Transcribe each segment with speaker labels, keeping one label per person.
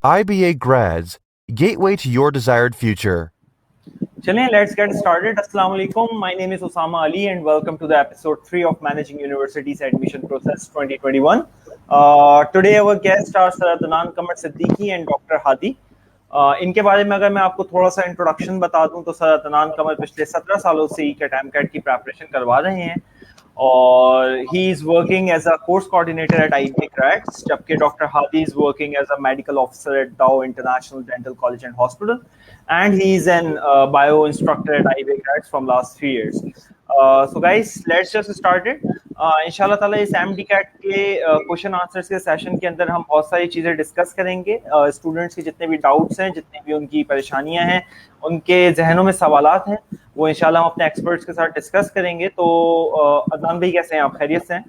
Speaker 1: IBA grads, gateway to your desired future.
Speaker 2: Chaliye, let's get started. Assalamu alaikum. My name is Osama Ali and welcome to the episode 3 of Managing Universities Admission Process 2021. Today our guests are Sir Adnan Qamar Siddiqui and Dr. Hadi. इनके बारे में अगर मैं आपको थोड़ा सा introduction बता दूं तो सर अदनान कमर पिछले 17 सालों से कैट एमकैट की प्रिपरेशन करवा रहे हैं और he is working as a course coordinator at IBA grades, जबकि doctor Hadi is working as a medical officer at Dow international dental college and hospital and he is an bio instructor at IBA grads from last 3 years. So guys, let's just start it. इंशाल्लाह ताला इस MDCAT के question answers के session के अंदर हम बहुत सारी चीज़ें डिस्कस करेंगे. स्टूडेंट्स के जितने भी डाउट्स हैं, जितनी भी उनकी परेशानियां हैं, उनके जहनों में सवालात हैं, वो इंशाल्लाह हम अपने एक्सपर्ट्स के साथ डिस्कस करेंगे. तो अदनान भाई कैसे हैं आप? खैरियत से हैं?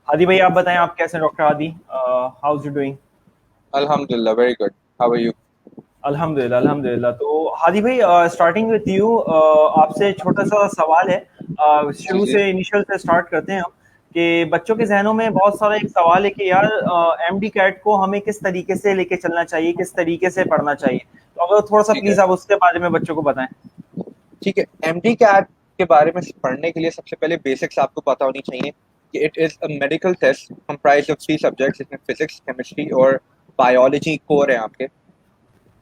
Speaker 2: हादी भाई आप बताएं, आप कैसे हैं? Doctor Hadi, how is you doing?
Speaker 3: अल्हम्दुलिल्लाह, very good. How are you?
Speaker 2: अल्हम्दुलिल्लाह अल्हम्दुलिल्लाह. तो हादी भाई, स्टार्टिंग विद यू, आपसे छोटा सा सवाल है. शुरू से इनिशियल से स्टार्ट करते हैं हम कि बच्चों के जहनों में बहुत सारा एक सवाल है कि यार एमडीकैट को हमें किस तरीके से लेके चलना चाहिए, किस तरीके से पढ़ना चाहिए. तो अगर थोड़ा सा प्लीज आप उसके बारे में बच्चों को बताएं.
Speaker 3: ठीक है. एमडीकैट के बारे में पढ़ने के लिए सबसे पहले बेसिक्स आपको पता होनी चाहिए कि it is a medical test comprise of 3 subjects, जिसमें फिजिक्स, केमिस्ट्री और बायोलॉजी कोर है आपके.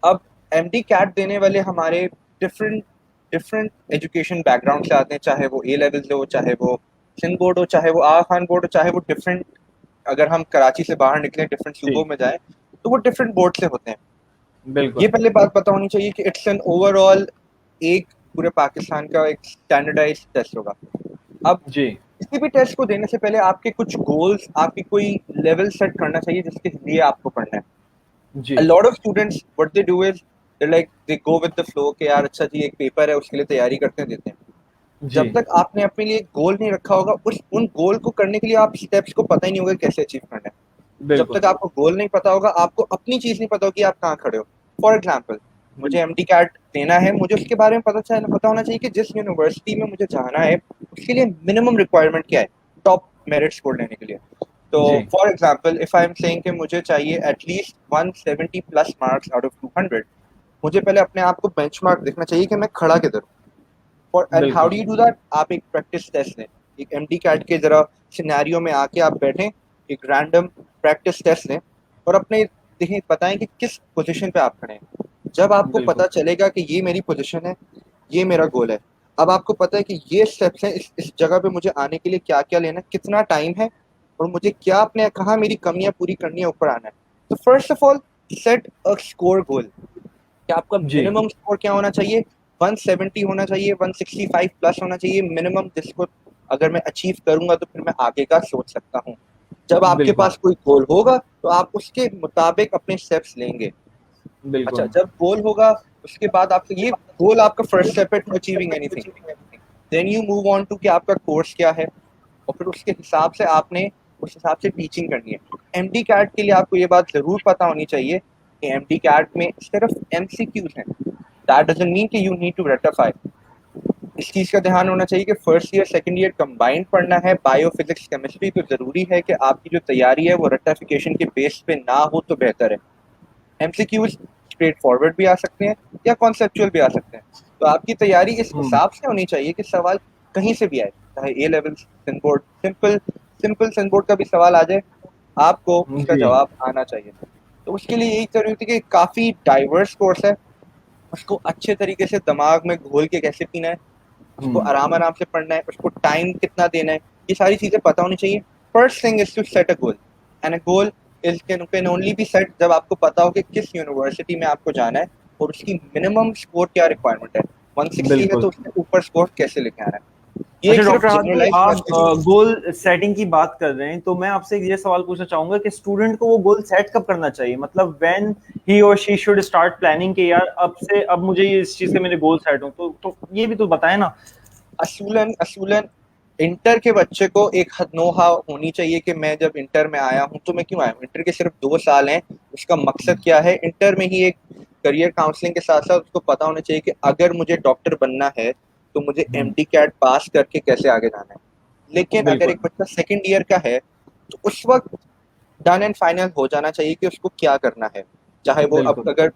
Speaker 3: अब एमडीकैट देने वाले हमारे डिफरेंट एजुकेशन बैकग्राउंड से आते हैं, चाहे वो ए लेवल से हो, चाहे वो सिंध बोर्ड हो, चाहे वो आगा खान बोर्ड हो, चाहे वो डिफरेंट, अगर हम कराची से बाहर निकलें डिफरेंट सूबों में जाएं तो वो डिफरेंट बोर्ड से होते हैं.
Speaker 2: बिल्कुल.
Speaker 3: ये पहले बात पता होनी चाहिए कि इट्स एन ओवरऑल एक पूरे पाकिस्तान का एक स्टैंडर्डाइज्ड टेस्ट होगा. अब
Speaker 2: जी,
Speaker 3: किसी भी टेस्ट को देने से पहले आपके कुछ गोल्स, आपकी कोई लेवल सेट करना चाहिए जिसके लिए आपको पढ़ना है.
Speaker 2: जी.
Speaker 3: A lot of students what they do is they go with the flow कि यार अच्छा जी एक पेपर है उसके लिए तैयारी करते देते हैं. जब तक आपने अपने लिए गोल नहीं रखा होगा, उन गोल को करने के लिए आप स्टेप्स को पता ही नहीं होगा कैसे अचीव करना है. जब तक आपको गोल नहीं पता होगा, आपको अपनी चीज नहीं पता होगी आप कहाँ खड़े हो. फॉर एग्जाम्पल, मुझे एमडीकैट देना है, मुझे उसके बारे में पता होना चाहिए कि जिस यूनिवर्सिटी में मुझे जाना है उसके लिए मिनिमम रिक्वायरमेंट क्या है टॉप मेरिट स्कोर लेने के लिए. तो for example if I am saying कि मुझे चाहिए at least 170 plus marks out of 200, मुझे पहले अपने आप को बेंचमार्क देखना चाहिए कि मैं खड़ा किधर हूँ. For and how do you do that? आप एक प्रैक्टिस टेस्ट लें, एक एमडीकैट के जरा सिनेरियो में आके आप बैठें, एक रैंडम प्रैक्टिस टेस्ट लें और अपने देखें, बताएं कि किस पोजीशन पे आप खड़े हैं. जब आपको पता चलेगा कि ये मेरी पोजीशन है, ये मेरा गोल है, अब आपको पता है कि ये स्टेप्स हैं, इस जगह पे मुझे आने के लिए क्या क्या लेना है, कितना टाइम है और मुझे क्या अपने कहाँ मेरी कमियां पूरी करनी है, ऊपर आना है. तो first of all set a score goal कि आपका मिनिमम स्कोर क्या होना चाहिए. 170 होना चाहिए, 165 प्लस होना चाहिए मिनिमम, जिसको अगर मैं अचीव करूंगा तो फिर मैं आगे का सोच सकता हूँ. जब आपके पास कोई गोल होगा तो आप उसके मुताबिक अपने स्टेप्स लेंगे. अच्छा, जब गोल होगा उसके बाद आपके ये गोल आपका फर्स्ट स्टेप है to achieving anything. Then you move on to कि आपका कोर्स क्या है और फिर उसके हिसाब से आपने उस हिसाब से टीचिंग करनी है. एमडीकैट के लिए आपको ये बात जरूर पता होनी चाहिए कि एमडीकैट में सिर्फ एमसीक्यूज हैं. दैट डजंट मीन कि यू नीड टू रेटिफाई. इस चीज़ का ध्यान होना चाहिए कि first year second year combined पढ़ना है. बायो फिजिक्स केमिस्ट्री तो ज़रूरी है कि आपकी जो तैयारी है वो रेटिफिकेशन के बेस पे ना हो तो बेहतर है. एमसीक्यूज स्ट्रेट फॉरवर्ड भी आ सकते हैं या कॉन्सेप्चुअल भी आ सकते हैं. तो आपकी तैयारी इस हिसाब से होनी चाहिए कि सवाल कहीं से भी आए, चाहे ए लेवल, सिंबोर्ड, सिंपल सिंबोर्ड का भी सवाल आ जाए, आपको उसका जवाब आना चाहिए. तो उसके लिए यही जरूरी है कि काफ़ी डाइवर्स कोर्स है, उसको अच्छे तरीके से दिमाग में घोल के कैसे पीना है, उसको आराम आराम से पढ़ना है, उसको टाइम कितना देना है, ये सारी चीज़ें पता होनी चाहिए. First thing is to set a goal and a goal can only be set जब आपको पता हो कि किस यूनिवर्सिटी में आपको जाना है और उसकी मिनिमम स्कोर क्या रिक्वायरमेंट है. 160 है तो उसके ऊपर स्कोर कैसे लेके आना है. ये
Speaker 2: अच्छा डॉक्टर हादी, आप गोल सेटिंग की बात कर रहे हैं तो मैं आपसे ये सवाल पूछना चाहूंगा कि स्टूडेंट को वो गोल सेट कब करना चाहिए, मतलब व्हेन ही और शी शुड स्टार्ट प्लानिंग कि यार अब मुझे ये इस चीज के मेरे गोल सेट हो, तो ये भी तो बताएं ना.
Speaker 3: असूलन इंटर के बच्चे को एक हदनोहा होनी चाहिए कि मैं जब इंटर में आया हूँ तो मैं क्यों आया हूँ. इंटर के सिर्फ 2 साल हैं, उसका मकसद क्या है. इंटर में ही एक करियर काउंसलिंग के साथ साथ उसको पता होना चाहिए कि अगर मुझे डॉक्टर बनना है तो मुझे एमडीकैट पास करके कैसे आगे जाना है. लेकिन अगर एक बच्चा सेकंड ईयर का है तो उस वक्त डन एंड फाइनल हो जाना चाहिए कि उसको क्या करना है। चाहे वो
Speaker 2: बिल्कुल।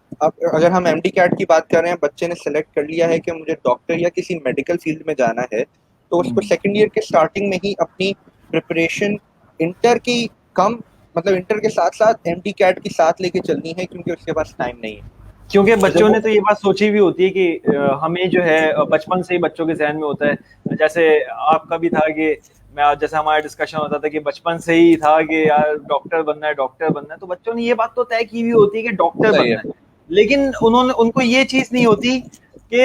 Speaker 3: अगर हम एमडी कैट की बात कर रहे हैं, बच्चे ने सेलेक्ट कर लिया है कि मुझे डॉक्टर या किसी मेडिकल फील्ड में जाना है, तो उसको सेकेंड ईयर के स्टार्टिंग में ही अपनी प्रिपरेशन इंटर की कम मतलब इंटर के साथ साथ एमडी कैट की साथ लेके चलनी है, क्योंकि उसके पास टाइम नहीं है।
Speaker 2: क्योंकि बच्चों
Speaker 3: जब
Speaker 2: ने तो ये बात सोची भी होती है कि हमें जो है बचपन से ही बच्चों के जहन में होता है, जैसे आपका भी था कि जैसे हमारा डिस्कशन होता था कि बचपन से ही था कि यार डॉक्टर बनना है, डॉक्टर बनना है, तो बच्चों ने ये बात तो तय की हुई होती है कि डॉक्टर
Speaker 3: सही
Speaker 2: बनना
Speaker 3: है,
Speaker 2: है। लेकिन उनको ये चीज नहीं होती कि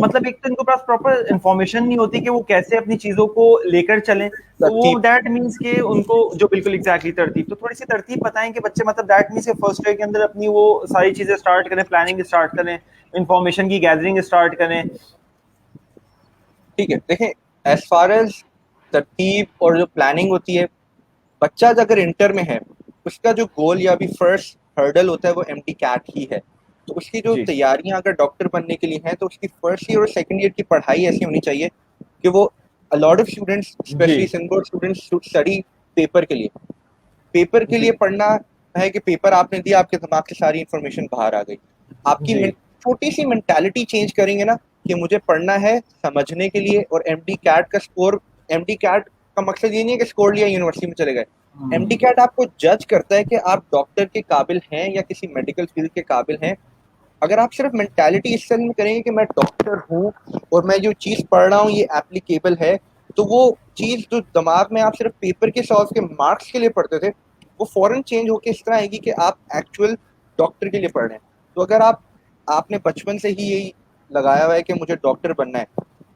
Speaker 2: मतलब एक तो इनको पास प्रॉपर इंफॉर्मेशन नहीं होती कि वो कैसे अपनी चीजों को लेकर चलें। तो वो
Speaker 3: तरतीब।
Speaker 2: दैट मीन्स के उनको जो बिल्कुल एग्जैक्टली तरतीब, तो थोड़ी सी तरतीब बताएं कि बच्चे मतलब दैट मीन्स के फर्स्ट ईयर के अंदर अपनी वो सारी चीजें स्टार्ट करें, प्लानिंग स्टार्ट करें, इंफॉर्मेशन की गैदरिंग स्टार्ट करें।
Speaker 3: ठीक है, देखें, एज फार एज तरतीब और जो प्लानिंग होती है, बच्चा अगर इंटर में है, उसका जो गोल या अभी फर्स्ट हर्डल होता है वो एमडी कैट ही है। तो उसकी जो
Speaker 2: जी
Speaker 3: तैयारियां अगर डॉक्टर बनने के लिए हैं, तो उसकी फर्स्ट ईयर और सेकंड ईयर की पढ़ाई ऐसी होनी चाहिए कि वो अलॉट ऑफ स्टूडेंट्स,
Speaker 2: जी
Speaker 3: specially single students, study paper के लिए। पेपर के लिए
Speaker 2: जी
Speaker 3: पढ़ना है कि पेपर आपने दिया, आपके दिमाग से सारी इंफॉर्मेशन बाहर आ गई। आपकी
Speaker 2: जी
Speaker 3: छोटी सी मेंटालिटी चेंज करेंगे ना, कि मुझे पढ़ना है समझने के लिए, और एमडी कैट का स्कोर, एमडी कैट का मकसद ये नहीं है कि स्कोर लिया यूनिवर्सिटी में चले गए। एमडी कैट आपको जज करता है कि आप डॉक्टर के काबिल हैं या किसी मेडिकल फील्ड के काबिल हैं। अगर आप सिर्फ मेंटालिटी इस तरह में करेंगे कि मैं डॉक्टर हूँ और मैं जो चीज़ पढ़ रहा हूँ ये एप्लीकेबल है, तो वो चीज़ जो दिमाग में आप सिर्फ पेपर के सॉल्व के मार्क्स के लिए पढ़ते थे, वो फौरन चेंज होकर इस तरह आएगी कि आप एक्चुअल डॉक्टर के लिए पढ़ रहे हैं। तो अगर आपने बचपन से ही यही लगाया हुआ है कि मुझे डॉक्टर बनना है,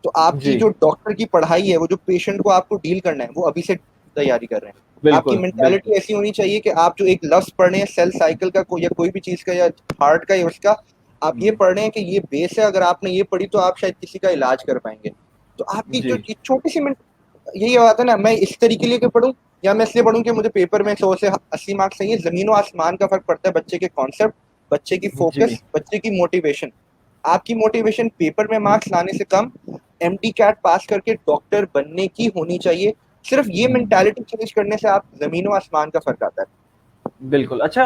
Speaker 3: तो आपकी
Speaker 2: जी
Speaker 3: जो डॉक्टर की पढ़ाई है, वो जो पेशेंट को आपको डील करना है, वो अभी से तैयारी कर रहे हैं। आपकी
Speaker 2: बिल्कुल
Speaker 3: मेंटालिटी
Speaker 2: बिल्कुल
Speaker 3: ऐसी होनी चाहिए कि आप जो एक लफ्ज पढ़ रहे हैं सेल साइकिल का, या कोई भी चीज़ का, या हार्ट का, या उसका, आप ये पढ़ रहे हैं कि ये बेस है, अगर आपने ये पढ़ी तो आप शायद किसी का इलाज कर पाएंगे। तो आपकी जो
Speaker 2: जी
Speaker 3: छोटी सी यही बात है ना, मैं इस तरीके लिए पढ़ूं या मैं इसलिए पढ़ूं कि मुझे पेपर में 100 से 80 मार्क्स चाहिए। जमीन और आसमान का फर्क पड़ता है बच्चे के कॉन्सेप्ट, बच्चे की
Speaker 2: जी
Speaker 3: फोकस, बच्चे की मोटिवेशन। आपकी मोटिवेशन पेपर में मार्क्स लाने से कम एमडी कैट पास करके डॉक्टर बनने की होनी चाहिए। सिर्फ ये मेंटालिटी चेंज करने से आप जमीन और आसमान का फर्क आता है।
Speaker 2: बिल्कुल। अच्छा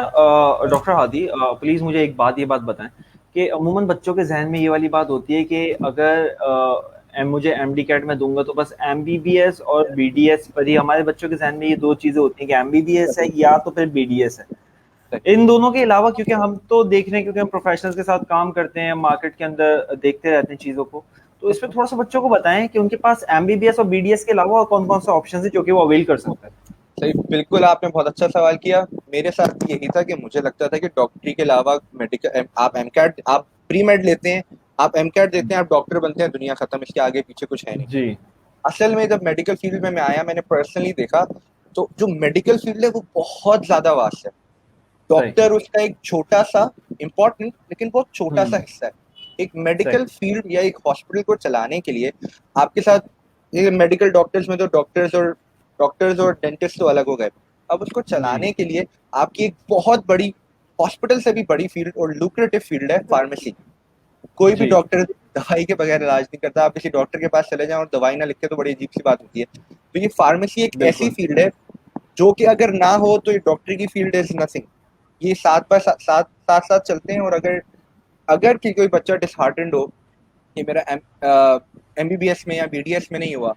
Speaker 2: डॉक्टर हादी, प्लीज मुझे एक बात, ये बात बताएं कि अमूमन बच्चों के जहन में ये वाली बात होती है कि अगर मुझे एमडी कैट में दूंगा तो बस एमबीबीएस और बीडीएस पर ही, हमारे बच्चों के जहन में ये दो चीजें होती हैं कि एमबीबीएस है या तो फिर बीडीएस है। इन दोनों के अलावा, क्योंकि हम तो देख रहे हैं, क्योंकि हम प्रोफेशनल्स के साथ काम करते हैं, मार्केट के अंदर देखते रहते हैं चीजों को, तो इस पे थोड़ा सा बच्चों को बताएं कि उनके पास एमबीबीएस और बीडीएस के अलावा कौन कौन से ऑप्शन है जो कि वो अवेल कर सकता है।
Speaker 3: सही, बिल्कुल, आपने बहुत अच्छा सवाल किया। मेरे साथ भी यही था कि मुझे लगता था कि डॉक्टरी के अलावा मेडिकल, आप एम कैट, आप प्री मेड लेते हैं, आप एम कैट देते हैं, आप डॉक्टर बनते हैं, दुनिया खत्म, इसके आगे पीछे कुछ है नहीं।
Speaker 2: जी
Speaker 3: असल में जब मेडिकल फील्ड में मैं आया, मैंने पर्सनली देखा, तो जो मेडिकल फील्ड है वो बहुत ज्यादा वास्ट है।
Speaker 2: सही।
Speaker 3: डॉक्टर उसका एक छोटा सा, इम्पोर्टेंट लेकिन बहुत छोटा सा
Speaker 2: हम्म।
Speaker 3: हिस्सा है। एक मेडिकल
Speaker 2: सही।
Speaker 3: फील्ड या एक हॉस्पिटल को चलाने के लिए आपके साथ, ये मेडिकल डॉक्टर्स में तो डॉक्टर्स और डेंटिस्ट तो अलग हो गए। अब उसको
Speaker 2: जी
Speaker 3: चलाने के लिए आपकी एक बहुत बड़ी, हॉस्पिटल से भी बड़ी फील्ड और लुक्रेटिव फील्ड है फार्मेसी। कोई भी
Speaker 2: जी
Speaker 3: डॉक्टर दवाई के बगैर इलाज नहीं करता। आप किसी डॉक्टर के पास चले जाएं और दवाई ना लिखे तो बड़ी अजीब सी बात होती है। तो ये फार्मेसी एक ऐसी
Speaker 2: बिल्कुल
Speaker 3: फील्ड है जो कि अगर ना हो तो ये डॉक्टरी की फील्ड इज नथिंग। ये साथ साथ चलते हैं। और अगर अगर कोई बच्चा डिसहार्टेंड हो कि मेरा एमबीबीएस में या बीडीएस में नहीं हुआ,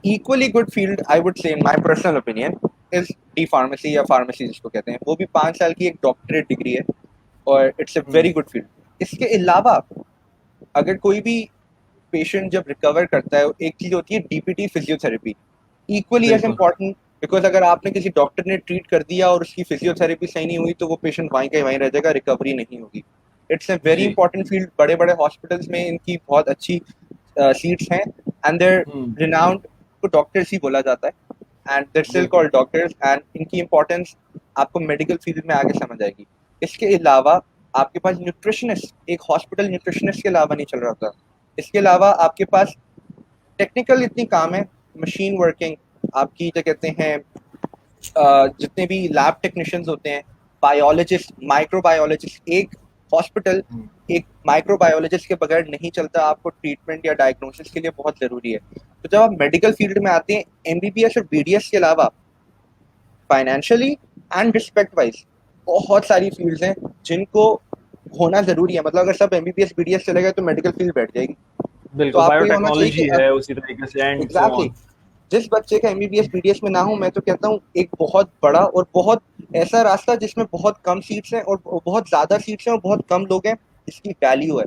Speaker 3: equally good field I would say in my personal opinion is D pharmacy, या फार्मेसी जिसको कहते हैं। वो भी 5 साल की एक डॉक्टरेट डिग्री है, और it's a very good field. इसके अलावा अगर कोई भी पेशेंट जब रिकवर करता है, एक चीज होती है डीपीटी फिजियोथेरेपी, इक्वली एज
Speaker 2: बिल्कुल
Speaker 3: इम्पॉर्टेंट। बिकॉज अगर आपने किसी डॉक्टर ने ट्रीट कर दिया और उसकी फिजियोथेरेपी सही नहीं हुई, तो वो पेशेंट वहीं का वहीं रह जाएगा, रिकवरी नहीं होगी। इट्स ए वेरी
Speaker 2: जी
Speaker 3: इंपॉर्टेंट फील्ड। बड़े बड़े हॉस्पिटल्स में इनकी बहुत अच्छी सीट्स हैं, एंड देर
Speaker 2: हम्म।
Speaker 3: रिनाउंड, को डॉक्टर्स ही बोला जाता है, एंड देर स्टिल
Speaker 2: बिल्कुल
Speaker 3: कॉल्ड डॉक्टर्स। एंड इनकी इंपॉर्टेंस आपको मेडिकल फील्ड में आगे समझ आएगी। इसके अलावा आपके पास न्यूट्रिशनिस्ट, एक हॉस्पिटल न्यूट्रिशनिस्ट के अलावा नहीं चल रहा था। इसके अलावा आपके पास टेक्निकल इतनी काम है, मशीन वर्किंग, आपकी क्या कहते हैं, जितने भी लैब टेक्नीशियंस होते हैं, बायोलॉजिस्ट, माइक्रोबायोलॉजिस्ट, एक हॉस्पिटल एक माइक्रोबायोलॉजिस्ट के बगैर नहीं चलता। आपको ट्रीटमेंट या डायग्नोसिस के लिए बहुत ज़रूरी है। तो जब आप मेडिकल फील्ड में आते हैं, एमबीबीएस और बीडीएस के अलावा फाइनेंशियली एंड रिस्पेक्ट वाइज बहुत सारी फील्ड्स हैं जिनको होना जरूरी है। मतलब अगर सब एमबीबीएस बीडीएस चले गए तो मेडिकल फील्ड बैठ जाएगी। तो
Speaker 2: बिल्कुल,
Speaker 3: आपको ये होना चाहिए
Speaker 2: बायोटेक्नोलॉजी
Speaker 3: कि
Speaker 2: है उसी तरीके से एंड सो
Speaker 3: एग्जैक्टली
Speaker 2: ऑन।
Speaker 3: जिस बच्चे का एमबीबीएस बीडीएस में ना हो, मैं तो कहता हूँ एक बहुत बड़ा और बहुत ऐसा रास्ता जिसमें बहुत कम सीट्स हैं और बहुत ज्यादा सीट्स हैं और बहुत कम लोग हैं जिसकी वैल्यू है।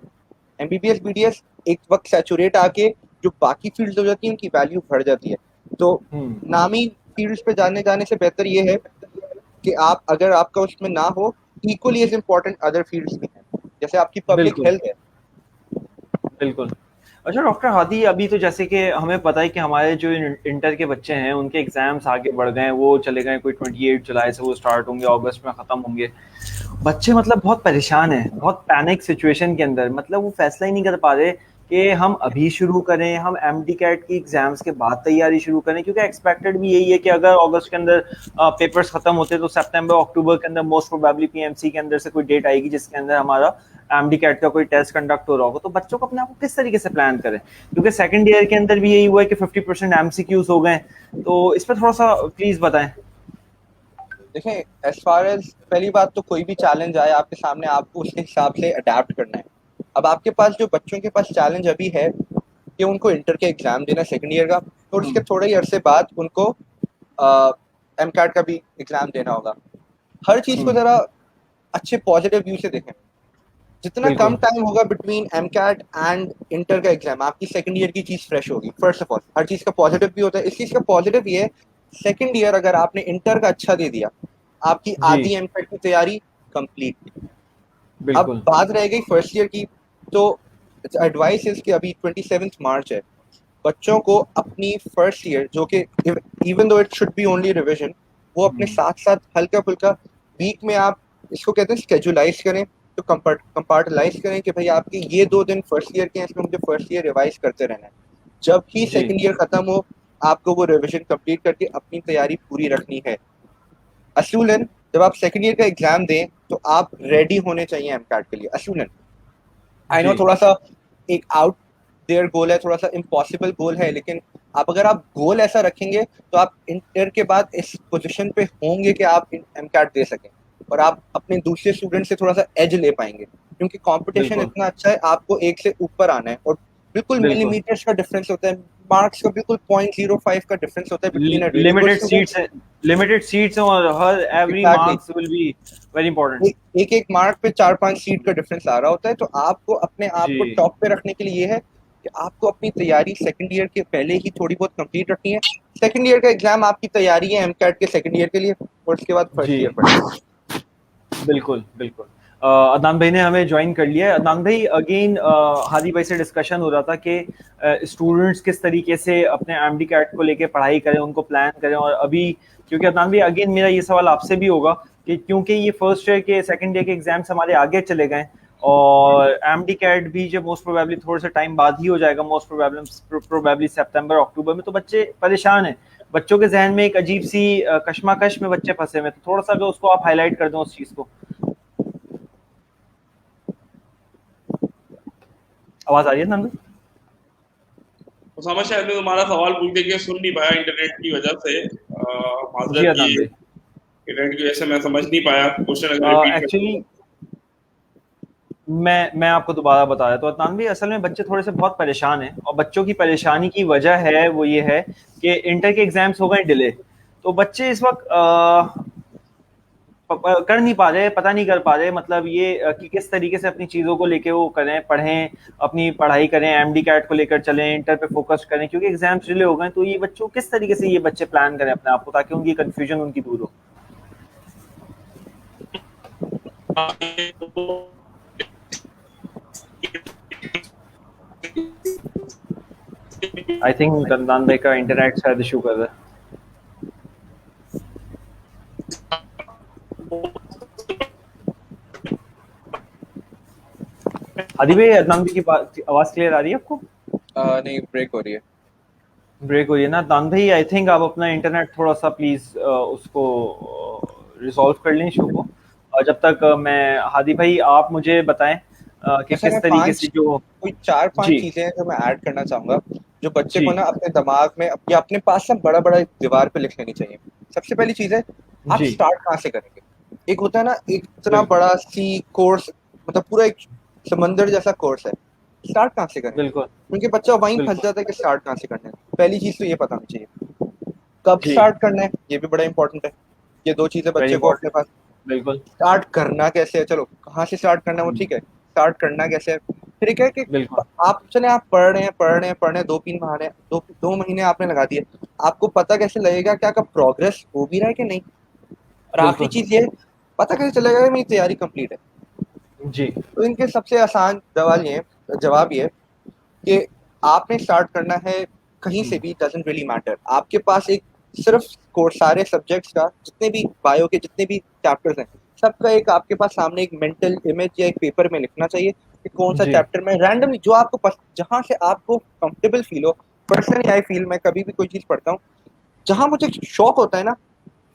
Speaker 3: एमबीबीएस बीडीएस एक वक्त सैचुरेट आके जो बाकी फील्ड्स हो जाती हैं उनकी वैल्यू बढ़ जाती है। तो नामी फील्ड्स पे जाने से बेहतर ये है कि आप अगर आपका उसमें ना हो, equally as important other fields भी हैं, जैसे आपकी पब्लिक
Speaker 2: बिल्कुल
Speaker 3: हेल्थ है।
Speaker 2: बिल्कुल। अच्छा डॉक्टर हादी, अभी तो जैसे कि हमें पता है कि हमारे जो इंटर के बच्चे हैं उनके एग्जाम्स आगे बढ़ गए हैं, वो चले गए, कोई 28 जुलाई से वो स्टार्ट होंगे, अगस्त में खत्म होंगे। बच्चे मतलब बहुत परेशान हैं, बहुत पैनिक सिचुएशन के अंदर, मतलब वो फैसला ही नहीं कर पा रहे कि हम अभी शुरू करें, हम एमडी कैट की एग्जाम्स के बाद तैयारी शुरू करें, क्योंकि एक्सपेक्टेड भी यही है कि अगर अगस्त के अंदर पेपर्स खत्म होते तो सितंबर अक्टूबर के अंदर मोस्ट प्रोबेबली पीएमसी के अंदर से कोई डेट आएगी जिसके अंदर हमारा एमडी कैट का कोई टेस्ट कंडक्ट हो रहा होगा। तो बच्चों को अपने आप को किस तरीके से प्लान करें, क्योंकि सेकंड ईयर के अंदर भी यही हुआ है कि 50% एमसीक्यूज हो गए। तो इस पर थोड़ा सा प्लीज बताएं।
Speaker 3: देखें, एज फार एज पहली बात तो कोई भी चैलेंज आए आपके सामने, आपको उसके हिसाब से अडेप्ट करना है। अब आपके पास जो बच्चों के पास चैलेंज अभी है कि उनको इंटर के एग्जाम देना सेकंड ईयर का, और उसके थोड़े ही अरसे बाद उनको एम कैट का भी एग्जाम देना होगा। हर चीज को जरा अच्छे पॉजिटिव व्यू से देखें। जितना कम टाइम होगा between MCAT and inter का एग्जाम, आपकी सेकंड ईयर की चीज फ्रेश होगी। फर्स्ट ऑफ ऑल, हर चीज का पॉजिटिव भी होता है। इस चीज का पॉजिटिव ये है, सेकंड ईयर अगर आपने इंटर का अच्छा दे दिया, आपकी आधी एम कैट की तैयारी कंप्लीट। अब बात रह गई फर्स्ट ईयर की, तो एडवाइस इज कि अभी 27 मार्च है, बच्चों को अपनी फर्स्ट ईयर जो कि even though it should be only revision, वो अपने साथ साथ हल्का फुल्का वीक में आप इसको कहते हैं स्केजुलाइज करें, तो कंपार्टलाइज करें कि भाई आपके ये 2 दिन फर्स्ट ईयर के हैं, इसमें मुझे फर्स्ट ईयर रिवाइज करते रहना है। जब ही सेकंड ईयर खत्म हो, आपको वो रिविजन कंप्लीट करके अपनी तैयारी पूरी रखनी है। असूलन जब आप सेकंड ईयर का एग्जाम दें तो आप रेडी होने चाहिए एमकैट के लिए। असूलन आई नो थोड़ा सा एक आउट देयर गोल है, थोड़ा सा इम्पॉसिबल गोल है, लेकिन अगर आप गोल ऐसा रखेंगे तो आप इंटर के बाद इस पोजीशन पे होंगे कि आप एमकैट दे सकें और आप अपने दूसरे स्टूडेंट से थोड़ा सा एज ले पाएंगे, क्योंकि कंपटीशन इतना अच्छा है, आपको एक से ऊपर आना है और बिल्कुल मिलीमीटर्स का डिफरेंस होता है, मार्क्स का बिल्कुल 0.05 का डिफरेंस होता है बिटवीन अ
Speaker 2: लिमिटेड सीट्स और हर every marks will be very important.
Speaker 3: एक मार्क पे 4-5 सीट का डिफरेंस आ रहा होता है। तो आपको अपने आप को टॉप पे रखने के लिए ये है कि आपको अपनी तैयारी सेकंड ईयर के पहले ही थोड़ी बहुत कंप्लीट रखनी है। सेकंड ईयर का एग्जाम आपकी तैयारी है एमकैट के सेकंड ईयर के लिए, और उसके बाद फर्स्ट ईयर पढ़ेंगे।
Speaker 2: बिल्कुल बिल्कुल। अदनान भाई ने हमें ज्वाइन कर लिया है। अदनान भाई, अगेन हादी भाई से डिस्कशन हो रहा था कि स्टूडेंट्स किस तरीके से अपने एमडी कैट को लेके पढ़ाई करें, उनको प्लान करें। और अभी क्योंकि अदनान भाई, अगेन मेरा ये सवाल आपसे भी होगा कि क्योंकि ये फर्स्ट ईयर के सेकंड ईयर के एग्जाम्स हमारे आगे चले गए और एमडी कैट भी जब मोस्ट प्रोबेबली थोड़े से टाइम बाद ही हो जाएगा, मोस्ट प्रोबेबली सितंबर अक्टूबर में, तो बच्चे परेशान हैं। बच्चों के जहन में एक अजीब सी कश्मकश में बच्चे फंसे हुए। तो थोड़ा सा अगर उसको आप हाईलाइट कर दें उस चीज को। आवाज आ रही है नंदू?
Speaker 4: उसामा, शायद मैं तुम्हारा सवाल पूछते कि सुन नहीं पाया इंटरनेट की वजह से। इंटरनेट की वजह से मैं समझ नहीं पाया क्वेश्चन।
Speaker 2: एक्चुअली मैं आपको दोबारा बता देता हूँ अदनान भाई, असल में बच्चे थोड़े से बहुत परेशान हैं और बच्चों की परेशानी की वजह है वो ये है कि इंटर के एग्जाम्स हो गए डिले। तो बच्चे इस वक्त कर नहीं पा रहे, पता नहीं कर पा रहे, मतलब ये कि किस तरीके से अपनी चीज़ों को लेके वो करें, पढ़ें, अपनी पढ़ाई करें, एमडी कैट को लेकर चलें, इंटर पे फोकस करें, क्योंकि एग्जाम्स डिले हो गए। तो ये बच्चों किस तरीके से ये बच्चे प्लान करें अपने आप को, ताकि उनकी कंफ्यूजन उनकी दूर हो। आई थिंक गंदान भाई का इंटरनेट शायद इशू कर रहा है। आदि भाई, अदनान भाई की आवाज क्लियर आ रही है आपको?
Speaker 3: नहीं, ब्रेक हो रही है।
Speaker 2: ब्रेक हो रही है ना अदनान भाई? आई थिंक आप अपना इंटरनेट थोड़ा सा प्लीज उसको रिजॉल्व कर लें इशू को। और जब तक मैं हादी भाई, आप मुझे बताएं कि किस तरीके से जो
Speaker 3: कोई 4-5 चीजें हैं जो मैं ऐड करना चाहूंगा, जो बच्चे को ना अपने दिमाग में या अपने पास ना बड़ा बड़ा दीवार पे लिख लेनी चाहिए। सबसे पहली चीज है आप
Speaker 2: जी
Speaker 3: स्टार्ट कहाँ से करेंगे? एक होता है ना, एक इतना
Speaker 2: बिल्कुल
Speaker 3: बड़ा सी कोर्स, मतलब पूरा एक समंदर जैसा कोर्स है, स्टार्ट कहाँ से करेंगे?
Speaker 2: बिल्कुल
Speaker 3: क्योंकि बच्चा वहीं फंस
Speaker 2: बिल्कुल
Speaker 3: जाता है कि स्टार्ट कहाँ से करना है। पहली चीज तो ये पता होनी चाहिए, कब
Speaker 2: जी
Speaker 3: स्टार्ट करना है, ये भी बड़ा इंपॉर्टेंट है। ये दो चीजें
Speaker 2: वेरी
Speaker 3: बच्चे को अपने
Speaker 2: इंपॉर्टेंट
Speaker 3: पास।
Speaker 2: बिल्कुल
Speaker 3: स्टार्ट करना कैसे है, चलो कहाँ से स्टार्ट करना है वो ठीक है, स्टार्ट करना कैसे है। फिर एक है कि
Speaker 2: बिल्कुल
Speaker 3: आप चले, आप पढ़ रहे हैं 2-3 महीने, 2 महीने आपने लगा दिए, आपको पता कैसे लगेगा कि आपका प्रोग्रेस हो भी रहा है कि नहीं? और आखिरी
Speaker 2: बिल्कुल
Speaker 3: चीज ये, पता कैसे चलेगा कि मेरी तैयारी कंप्लीट है?
Speaker 2: जी
Speaker 3: तो इनके सबसे आसान जवाब ये कि आपने स्टार्ट करना है कहीं से भी, डजेंट रियली मैटर। आपके पास एक सिर्फ कोर्स, सारे सब्जेक्ट्स का, जितने भी बायो के जितने भी चैप्टर्स हैं, सबका एक आपके पास सामने एक मेंटल इमेज या एक पेपर में लिखना चाहिए कि कौन सा
Speaker 2: जी
Speaker 3: चैप्टर में रैंडमली जो आपको जहां से आपको कंफर्टेबल फील हो। पर्सनली आई फील, मैं कभी भी कोई चीज पढ़ता हूँ जहां मुझे शौक होता है ना,